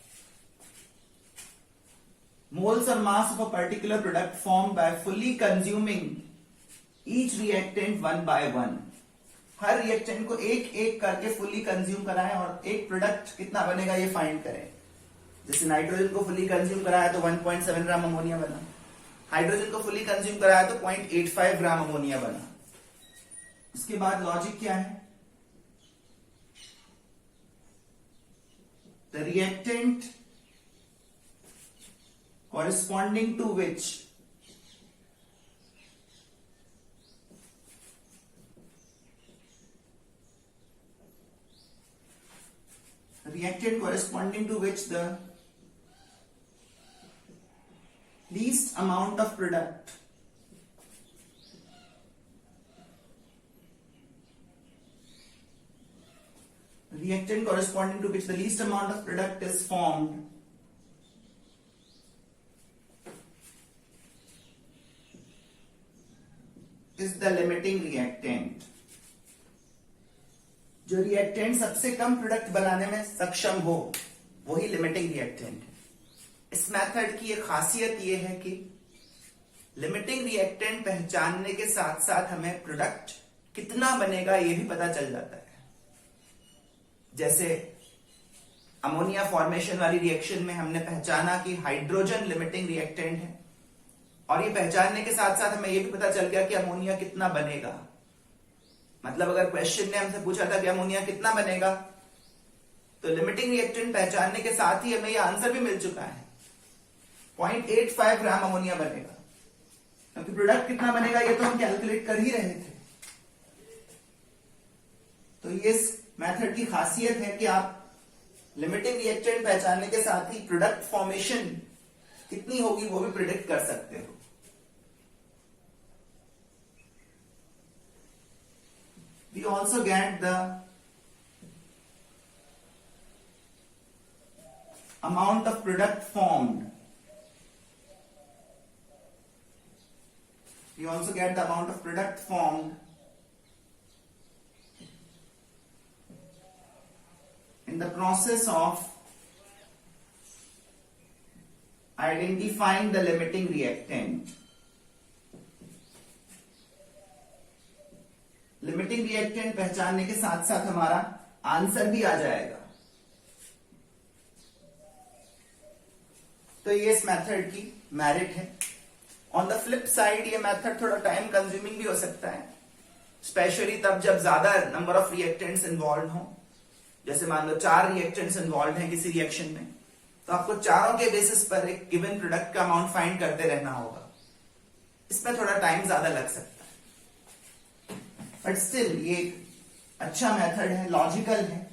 Speaker 1: मोल्स और mass of a particular product form by fully consuming each reactant one by one. Her reactant को एक एक करके फुली कंज्यूम कराएं और एक प्रोडक्ट कितना बनेगा ये फाइंड करें। जैसे नाइट्रोजन को फुली कंज्यूम कराया तो 1.7 ग्राम अमोनिया बना, हाइड्रोजन को फुली कंज्यूम कराया तो 0.85 ग्राम अमोनिया बना। उसके बाद लॉजिक क्या है? The reactant corresponding to which the least amount of product reactant corresponding to which the least amount of product is formed is the limiting reactant। जो reactant सबसे कम product बनाने में सक्षम हो वही लिमिटिंग रिएक्टेंट है। इस मेथड की एक खासियत यह है कि लिमिटिंग रिएक्टेंट पहचानने के साथ साथ हमें प्रोडक्ट कितना बनेगा यह भी पता चल जाता है। जैसे अमोनिया फॉर्मेशन वाली रिएक्शन में हमने पहचाना कि हाइड्रोजन लिमिटिंग रिएक्टेंट है, और ये पहचानने के साथ साथ हमें यह भी पता चल गया कि अमोनिया कितना बनेगा। मतलब अगर क्वेश्चन ने हमसे पूछा था कि अमोनिया कितना बनेगा, तो लिमिटिंग रिएक्टेंट पहचानने के साथ ही हमें यह आंसर भी मिल चुका है, 0.85 ग्राम अमोनिया बनेगा। क्योंकि प्रोडक्ट कितना बनेगा ये तो हम कैलकुलेट कर ही रहे थे। तो ये इस मेथड की खासियत है कि आप लिमिटिंग रिएक्टेंट पहचानने के साथ ही प्रोडक्ट फॉर्मेशन कितनी होगी वो भी प्रिडिक्ट कर सकते हो। We also get the amount of product formed. We also get the amount of product formed in the process of identifying the limiting reactant. Limiting reactant पहचानने के साथ साथ हमारा आंसर भी आ जाएगा। तो ये इस मेथड की मेरिट है। ऑन द फ्लिप साइड ये मेथड थोड़ा टाइम कंज्यूमिंग भी हो सकता है, स्पेशली तब जब ज्यादा नंबर ऑफ रिएक्टेंट्स इन्वॉल्व हो। जैसे मान लो 4 रिएक्टेंट्स इन्वॉल्व हैं किसी रिएक्शन में, तो आपको चारों के बेसिस पर एक गिवन प्रोडक्ट का अमाउंट फाइंड करते रहना होगा। इसमें थोड़ा टाइम ज्यादा लग सकता है, बट स्टिल ये एक अच्छा मेथड है, लॉजिकल है।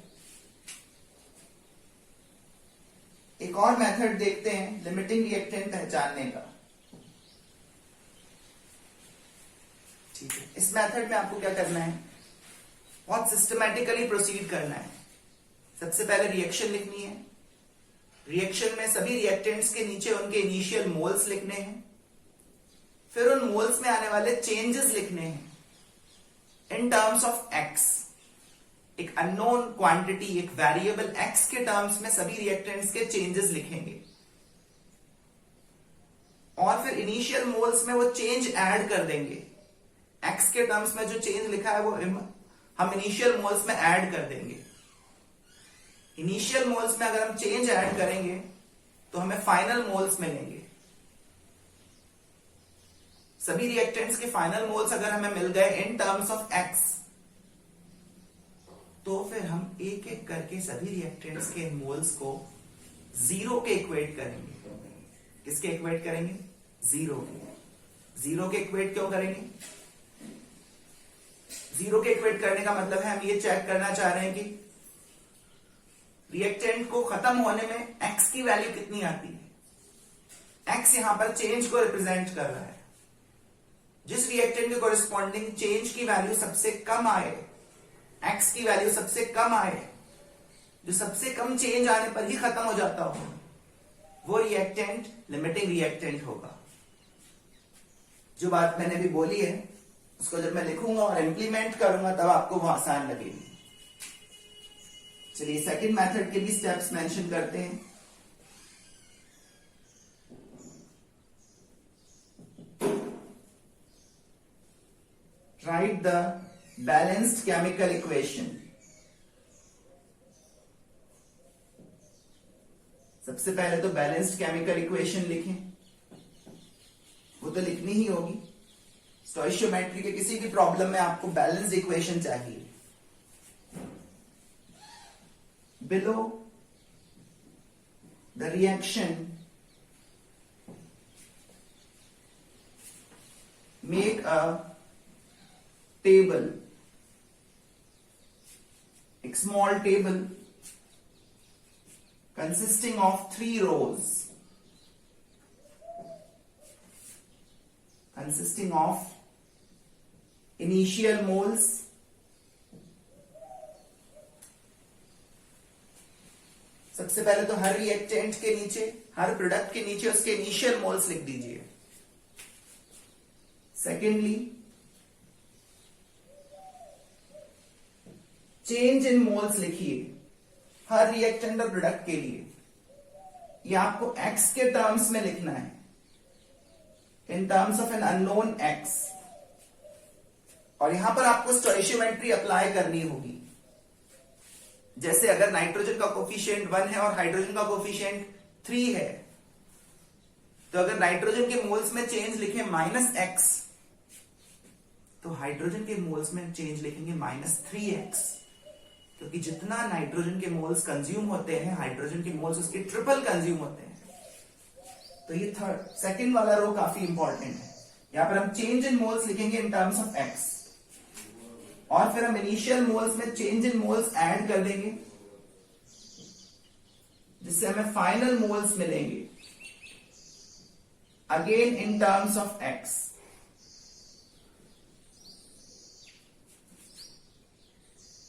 Speaker 1: एक और मेथड देखते हैं लिमिटिंग रिएक्टेंट पहचानने का। ठीक है, इस मेथड में आपको क्या करना है, बहुत सिस्टमैटिकली प्रोसीड करना है। सबसे पहले रिएक्शन लिखनी है। रिएक्शन में सभी रिएक्टेंट्स के नीचे उनके इनिशियल मोल्स लिखने हैं, फिर उन मोल्स में आने वाले चेंजेस लिखने हैं इन टर्म्स ऑफ एक्स। एक अननोन क्वांटिटी, एक वेरिएबल एक्स के टर्म्स में सभी रिएक्टेंट्स के चेंजेस लिखेंगे, और फिर इनिशियल मोल्स में वो चेंज ऐड कर देंगे। एक्स के टर्म्स में जो चेंज लिखा है वो हम इनिशियल मोल्स में ऐड कर देंगे। इनिशियल मोल्स में अगर हम चेंज ऐड करेंगे तो हमें फाइनल मोल्स मिलेंगे। सभी रिएक्टेंट्स के फाइनल मोल्स अगर हमें मिल गए इन टर्म्स ऑफ एक्स, तो फिर हम एक एक करके सभी रिएक्टेंट्स के मोल्स को जीरो के इक्वेट करेंगे। किसके इक्वेट करेंगे? जीरो के। जीरो के इक्वेट क्यों करेंगे? जीरो के इक्वेट करने का मतलब है हम ये चेक करना चाह रहे हैं कि रिएक्टेंट को खत्म होने में एक्स की वैल्यू कितनी आती है। एक्स यहां पर चेंज को रिप्रेजेंट कर रहा है। जिस रिएक्टेंट के कोरिस्पॉन्डिंग चेंज की वैल्यू सबसे कम आए, एक्स की वैल्यू सबसे कम आए, जो सबसे कम चेंज आने पर ही खत्म हो जाता हो, वो रिएक्टेंट लिमिटिंग रिएक्टेंट होगा। जो बात मैंने भी बोली है उसको जब मैं लिखूंगा और इंप्लीमेंट करूंगा तब आपको वो आसान लगेगी। चलिए सेकंड मेथड के भी स्टेप्स मेंशन करते हैं। Write the balanced chemical equation. सबसे पहले तो बैलेंस्ड केमिकल इक्वेशन लिखें, वो तो लिखनी ही होगी। स्टोइशियोमेट्री के किसी भी प्रॉब्लम में आपको बैलेंस्ड इक्वेशन चाहिए। Below the reaction, make a table, a small table consisting of 3 rows, consisting of initial moles, सबसे पहले तो हर रिएक्टेंट के नीचे, हर प्रोडक्ट के नीचे उसके इनिशियल मोल्स लिख दीजिए। सेकेंडली, चेंज इन मोल्स लिखिए हर रिएक्टेंट और प्रोडक्ट के लिए। ये आपको एक्स के टर्म्स में लिखना है, in terms of an unknown x. और यहां पर आपको स्टोइशियोमेट्री अप्लाई करनी होगी। जैसे अगर नाइट्रोजन का कोफिशिएंट 1 है और हाइड्रोजन का कोफिशिएंट 3 है, तो अगर नाइट्रोजन के मोल्स में चेंज लिखें -x, तो हाइड्रोजन के मोल्स में चेंज लिखेंगे -3x, क्योंकि जितना नाइट्रोजन के मोल्स कंज्यूम होते हैं, हाइड्रोजन के मोल्स उसके ट्रिपल कंज्यूम होते हैं। तो ये सेकंड वाला रो काफी इंपॉर्टेंट है। यहां पर हम चेंज इन मोल्स लिखेंगे इन टर्म्स ऑफ x, और फिर हम इनिशियल मोल्स में चेंज इन मोल्स ऐड कर देंगे, जिससे हमें फाइनल मोल्स मिलेंगे again in terms of x।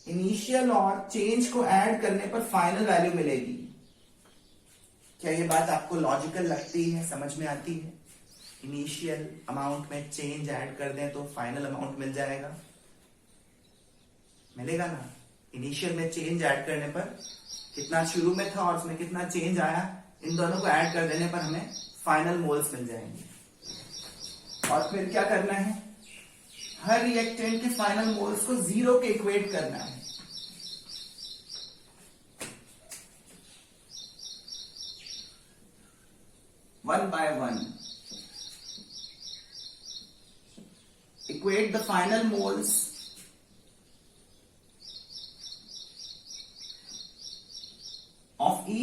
Speaker 1: Initial और चेंज को ऐड करने पर फाइनल वैल्यू मिलेगी। क्या ये बात आपको लॉजिकल लगती है, समझ में आती है? इनिशियल अमाउंट में चेंज ऐड कर दें तो फाइनल अमाउंट मिल जाएगा, मिलेगा ना? इनिशियल में चेंज ऐड करने पर कितना शुरू में था और उसमें कितना चेंज आया, इन दोनों को ऐड कर देने पर हमें फाइनल मोल्स मिल जाएंगे। और फिर क्या करना है, हर रिएक्टेंट के फाइनल मोल्स को 0 के इक्वेट करना है। One by one, equate the final moles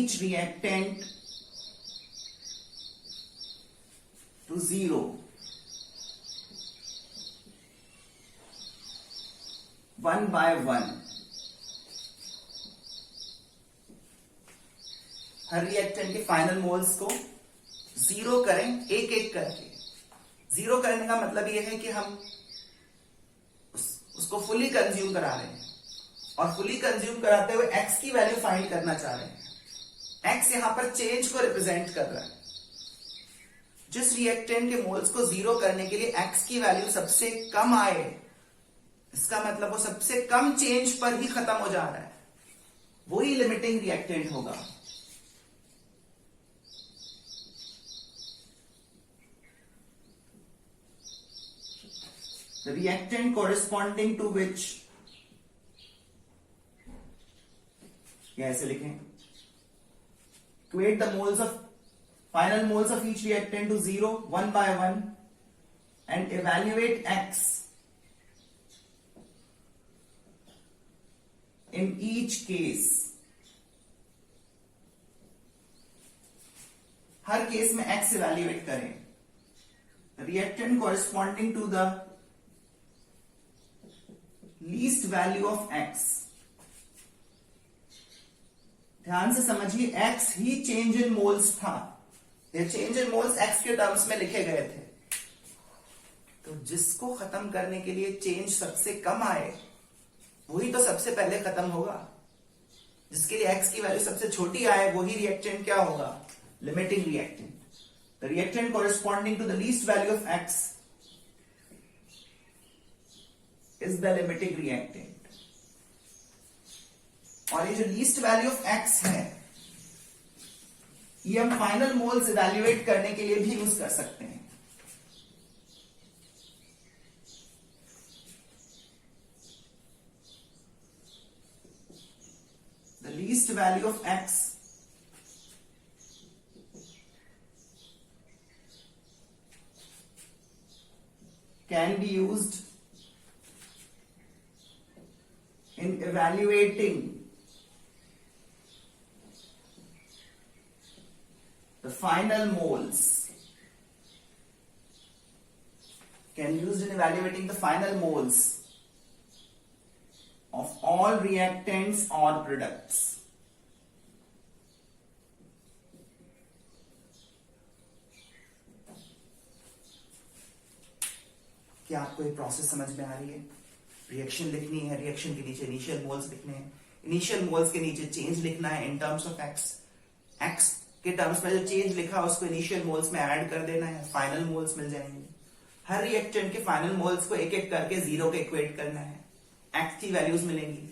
Speaker 1: each reactant to 0 one by one. Her reactant के फाइनल मोल्स को जीरो करें एक एक करके। जीरो करने का मतलब यह है कि हम उसको फुली कंज्यूम करा रहे हैं और फुली कंज्यूम कराते हुए एक्स की वैल्यू फाइंड करना चाह रहे हैं। एक्स यहां पर चेंज को रिप्रेजेंट कर रहा है। जिस रिएक्टेंट के मोल्स को जीरो करने के लिए एक्स की वैल्यू सबसे कम आए, इसका मतलब वो सबसे कम चेंज पर ही खत्म हो जा रहा है, वही लिमिटिंग रिएक्टेंट होगा। The reactant corresponding to which, या ऐसे लिखें, equate the moles of final moles of each reactant to 0 one by one and evaluate X in each case. Her case में X evaluate करें। Reactant corresponding to the least value of x. ध्यान से समझिए, x he change in moles था। ये change in moles x के terms में लिखे गए थे। तो जिसको खत्म करने के लिए चेंज सबसे कम आए वही तो सबसे पहले खत्म होगा। जिसके लिए एक्स की वैल्यू सबसे छोटी आए वही रिएक्टेंट क्या होगा? Limiting reactant. The reactant corresponding to the least value of X is the limiting reactant। और ये जो लीस्ट वैल्यू ऑफ एक्स है ये हम फाइनल मोल्स इवैल्यूएट करने के लिए भी यूज कर सकते हैं। The least value of x can be used in evaluating the final moles, can be used in evaluating the final moles of all reactants or products। क्या आपको ये प्रोसेस समझ में आ रही है? रिएक्शन लिखनी है, रिएक्शन के नीचे इनिशियल मोल्स लिखने हैं, इनिशियल मोल्स के नीचे चेंज लिखना है in terms of x. X के टर्म्स में जो चेंज लिखा उसको इनिशियल मोल्स में ऐड कर देना है, फाइनल मोल्स मिल जाएंगे। हर रिएक्टेंट के फाइनल मोल्स को एक एक करके जीरो के इक्वेट करना है, एक्स की वैल्यूज मिलेंगी।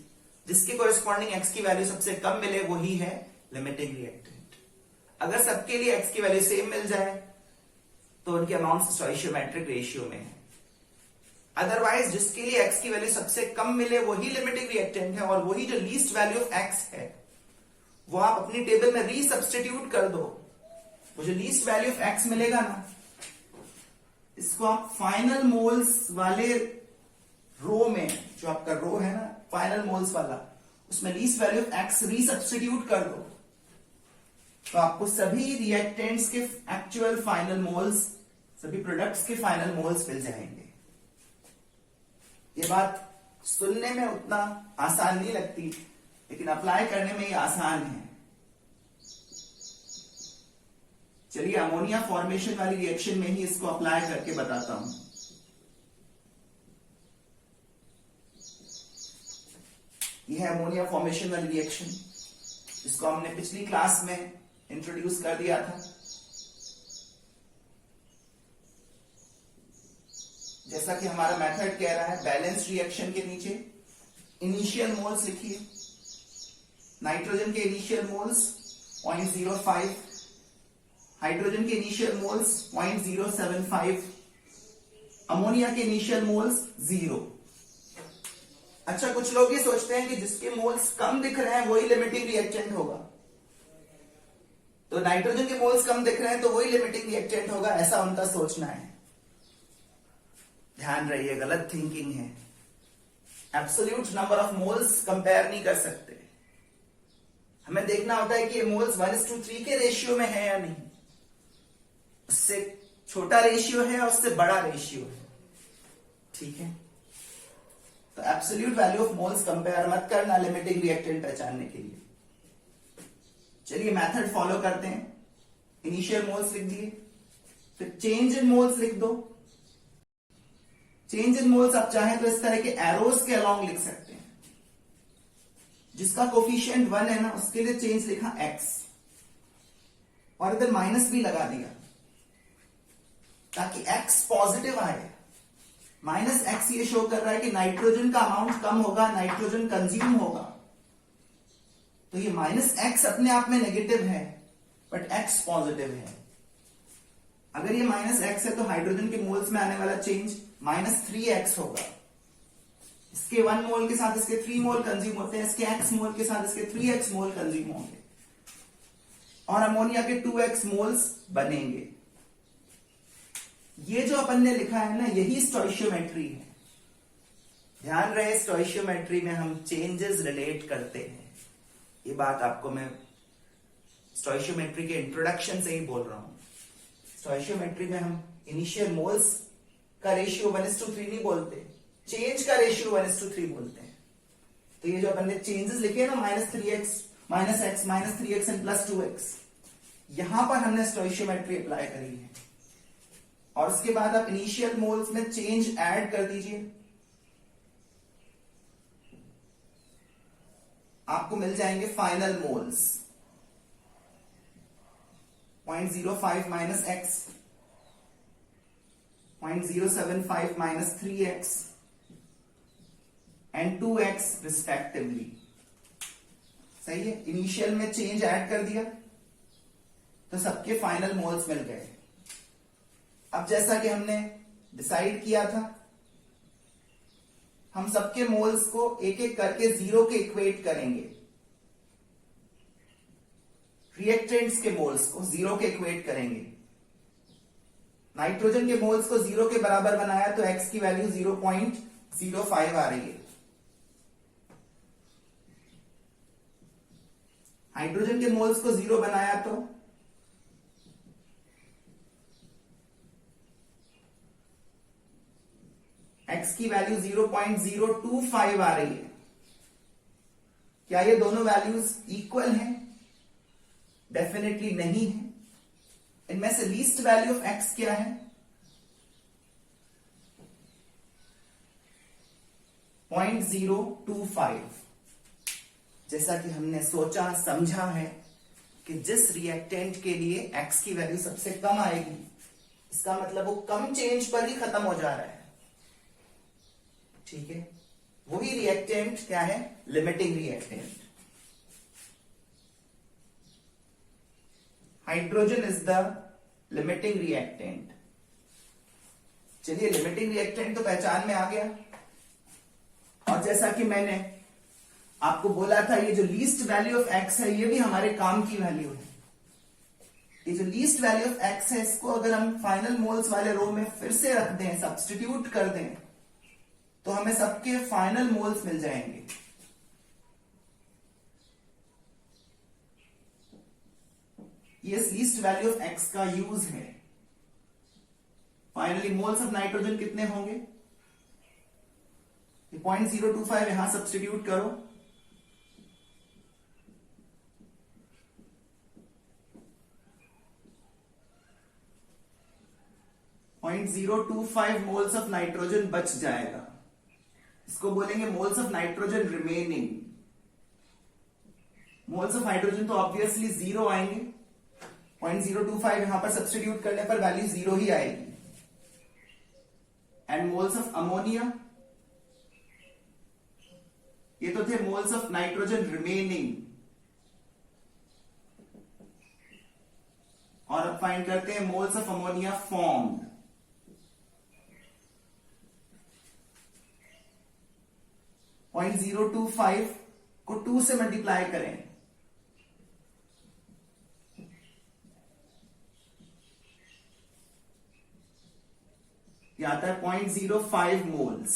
Speaker 1: जिसके कोरिस्पॉन्डिंग एक्स की वैल्यू सबसे कम मिले वही है लिमिटिंग रिएक्टेंट। अगर सबके लिए एक्स की वैल्यू सेम मिल जाए तो उनके अमाउंट स्टोइशियोमेट्रिक रेशियो में है। अदरवाइज जिसके लिए एक्स की वैल्यू सबसे कम मिले वही लिमिटिंग रिएक्टेंट है और वही जो लीस्ट वैल्यू ऑफ एक्स है वो आप अपनी टेबल में रीसब्स्टिट्यूट कर दो। वो जो लीस्ट वैल्यू ऑफ एक्स मिलेगा ना, इसको आप फाइनल मोल्स वाले रो में, जो आपका रो है ना फाइनल मोल्स वाला, उसमें least value of x resubstitute कर दो तो आपको सभी रिएक्टेंट्स के एक्चुअल फाइनल मोल्स, सभी प्रोडक्ट्स के फाइनल मोल्स मिल जाएंगे। ये बात सुनने में उतना आसान नहीं लगती लेकिन अप्लाई करने में ये आसान है। चलिए अमोनिया फॉर्मेशन वाली रिएक्शन में ही इसको अप्लाई करके बताता हूं। ये है अमोनिया फॉर्मेशन वाली रिएक्शन, जिसको हमने पिछली क्लास में इंट्रोड्यूस कर दिया था। जैसा कि हमारा मेथड कह रहा है, बैलेंस रिएक्शन के नीचे इनिशियल मोल्स लिखिए। नाइट्रोजन के इनिशियल मोल्स 0.05, हाइड्रोजन के इनिशियल मोल्स 0.075, अमोनिया के इनिशियल मोल्स 0। अच्छा, कुछ लोग ये सोचते हैं कि जिसके मोल्स कम दिख रहे हैं वही लिमिटिंग रिएक्टेंट होगा, तो नाइट्रोजन के मोल्स कम दिख रहे हैं तो वही लिमिटिंग रिएक्टेंट होगा, ऐसा उनका सोचना है। ध्यान रहिए, गलत थिंकिंग है। Absolute number of moles compare नहीं कर सकते। हमें देखना होता है कि ये मोल्स 1:3 के रेशियो में है या नहीं, उससे छोटा रेशियो है और उससे बड़ा रेशियो है, ठीक है। तो absolute value of moles compare मत करना लिमिटिंग रिएक्टेंट पहचानने के लिए। चलिए मैथड फॉलो करते हैं। इनिशियल मोल्स लिख दिए, फिर चेंज इन मोल्स लिख दो। चेंज इन मोल्स आप चाहें तो इस तरह के एरोस के अलोंग लिख सकते हैं। जिसका कोफिशिएंट 1 है ना, उसके लिए चेंज लिखा x और इधर माइनस भी लगा दिया ताकि x पॉजिटिव आए। माइनस x ये शो कर रहा है कि नाइट्रोजन का अमाउंट कम होगा, नाइट्रोजन कंज्यूम होगा। तो ये माइनस x अपने आप में नेगेटिव है बट x पॉजिटिव है। अगर ये माइनस x है तो हाइड्रोजन के मोल्स में आने वाला चेंज -3x होगा। इसके 1 मोल के साथ इसके 3 मोल कंज्यूम होते हैं, इसके x मोल के साथ इसके 3x मोल कंज्यूम होंगे और अमोनिया के 2x मोल्स बनेंगे। ये जो अपन ने लिखा है ना, यही स्टोइशियोमेट्री है। ध्यान रहे स्टोइशियोमेट्री में हम चेंजेस रिलेट करते हैं। ये बात आपको मैं स्टोइशियोमेट्री के इंट्रोडक्शन से ही बोल रहा हूं। स्टोइशियोमेट्री में हम इनिशियल मोल्स का रेशियो 1:3 नहीं बोलते, चेंज का रेशियो 1:3 बोलते हैं। तो ये जो अपन ने चेंजेस लिखे हैं ना, -3x, -x, -3x and +2x, यहां पर हमने स्टोइशियोमेट्री अप्लाई करी है। और उसके बाद आप इनिशियल मोल्स में चेंज ऐड कर दीजिए, आपको मिल जाएंगे final moles 0.05 -x, 0.075 -3x and 2x respectively. सही है। इनिशियल में चेंज ऐड कर दिया तो सबके फाइनल मोल्स मिल गए। अब जैसा कि हमने डिसाइड किया था, हम सबके मोल्स को एक एक करके 0 के इक्वेट करेंगे। रिएक्टेंट्स के मोल्स को 0 के इक्वेट करेंगे। नाइट्रोजन के मोल्स को 0 के बराबर बनाया तो x की वैल्यू 0.05 आ रही है। हाइड्रोजन के मोल्स को 0 बनाया तो x की वैल्यू 0.025 आ रही है। क्या ये दोनों वैल्यूज इक्वल हैं? डेफिनेटली नहीं है। इनमें से लीस्ट वैल्यू ऑफ x क्या है? 0.025। जैसा कि हमने सोचा समझा है कि जिस रिएक्टेंट के लिए x की वैल्यू सबसे कम आएगी, इसका मतलब वो कम चेंज पर ही खत्म हो जा रहा है। ठीक है। वही रिएक्टेंट क्या है? Limiting reactant. Hydrogen is the limiting reactant. चलिए, लिमिटिंग रिएक्टेंट तो पहचान में आ गया। और जैसा कि मैंने आपको बोला था, ये जो लीस्ट वैल्यू ऑफ x है, ये भी हमारे काम की वैल्यू है। ये जो लीस्ट वैल्यू ऑफ x है, इसको अगर हम फाइनल मोल्स वाले रो में फिर से रख दें, सब्स्टिट्यूट कर दें, तो हमें सबके फाइनल मोल्स मिल जाएंगे। ये लीस्ट वैल्यू ऑफ x का यूज है। फाइनली मोल्स ऑफ नाइट्रोजन कितने होंगे? 0.025 यहां सब्स्टिट्यूट करो, .025 मोल्स ऑफ नाइट्रोजन बच जाएगा। इसको बोलेंगे moles of nitrogen remaining. Moles of hydrogen तो ऑब्वियसली 0 आएंगे। 0.025 यहां पर सब्स्टिट्यूट करने पर वैल्यू 0 ही आएगी। एंड मोल्स ऑफ अमोनिया, ये तो थे मोल्स ऑफ नाइट्रोजन रिमेनिंग। और अब फाइंड करते हैं मोल्स ऑफ अमोनिया फॉर्म्ड। .025 को 2 से मल्टीप्लाई करें, यह आता है 0.05 मोल्स।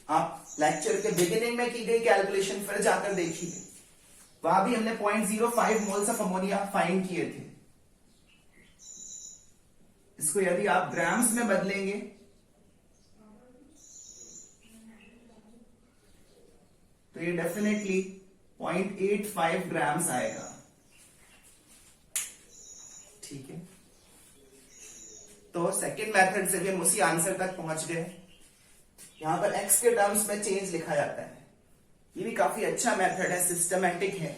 Speaker 1: आप लेक्चर के बिगिनिंग में की गई कैलकुलेशन फिर जाकर देखिए, वहां भी हमने 0.05 मोल्स ऑफ अमोनिया फाइंड किए थे। इसको यदि आप ग्राम्स में बदलेंगे तो ये डेफिनेटली 0.85 ग्राम्स आएगा। ठीक है, तो सेकेंड मेथड से भी हम उसी आंसर तक पहुंच गए। यहां पर x के टर्म्स में चेंज लिखा जाता है। ये भी काफी अच्छा मेथड है, सिस्टमैटिक है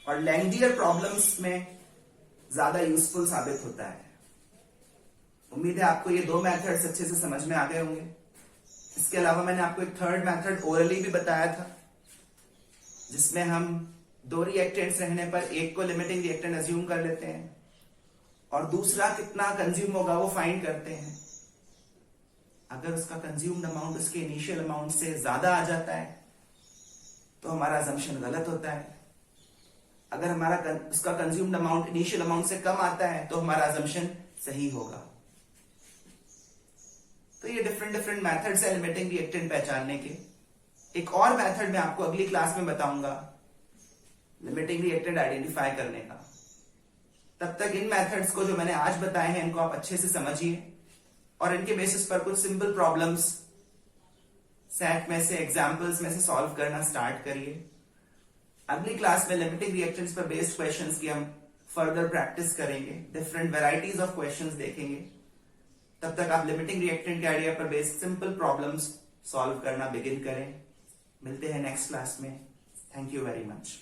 Speaker 1: और लेंग्थियर प्रॉब्लम्स में ज्यादा यूजफुल साबित होता है। उम्मीद है आपको ये दो मेथड्स अच्छे से समझ में आ गए होंगे। इसके अलावा मैंने आपको एक थर्ड मेथड ओरली भी बताया था, जिसमें हम दो रिएक्टेंट्स रहने पर एक को लिमिटिंग रिएक्टेंट अज्यूम कर लेते हैं और दूसरा कितना कंज्यूम होगा वो फाइंड करते हैं। अगर उसका कंज्यूम्ड अमाउंट उसके इनिशियल अमाउंट से ज्यादा आ जाता है तो हमारा अजम्पशन गलत होता है। अगर हमारा उसका कंज्यूम्ड अमाउंट इनिशियल अमाउंट से कम आता है तो हमारा अजम्पशन सही होगा। तो ये डिफरेंट मेथड्स है लिमिटिंग रिएक्टेंट पहचानने के। एक और मेथड मैं आपको अगली क्लास में बताऊंगा लिमिटिंग रिएक्टेंट आइडेंटिफाई करने का। तब तक इन मेथड्स को जो मैंने आज बताए हैं इनको आप अच्छे से समझिए और इनके बेसिस पर कुछ सिंपल प्रॉब्लम्स सेट में से, एग्जाम्पल्स में से सॉल्व करना स्टार्ट करिए। अगली क्लास में लिमिटिंग रिएक्टेंट्स पर बेस्ड क्वेश्चंस की हम फर्दर प्रैक्टिस करेंगे, डिफरेंट वेराइटीज ऑफ क्वेश्चंस देखेंगे। तब तक आप लिमिटिंग रिएक्टेंट के आइडिया पर बेस्ड सिंपल प्रॉब्लम्स सॉल्व करना बिगिन करें। मिलते हैं नेक्स्ट क्लास में। Thank you very much.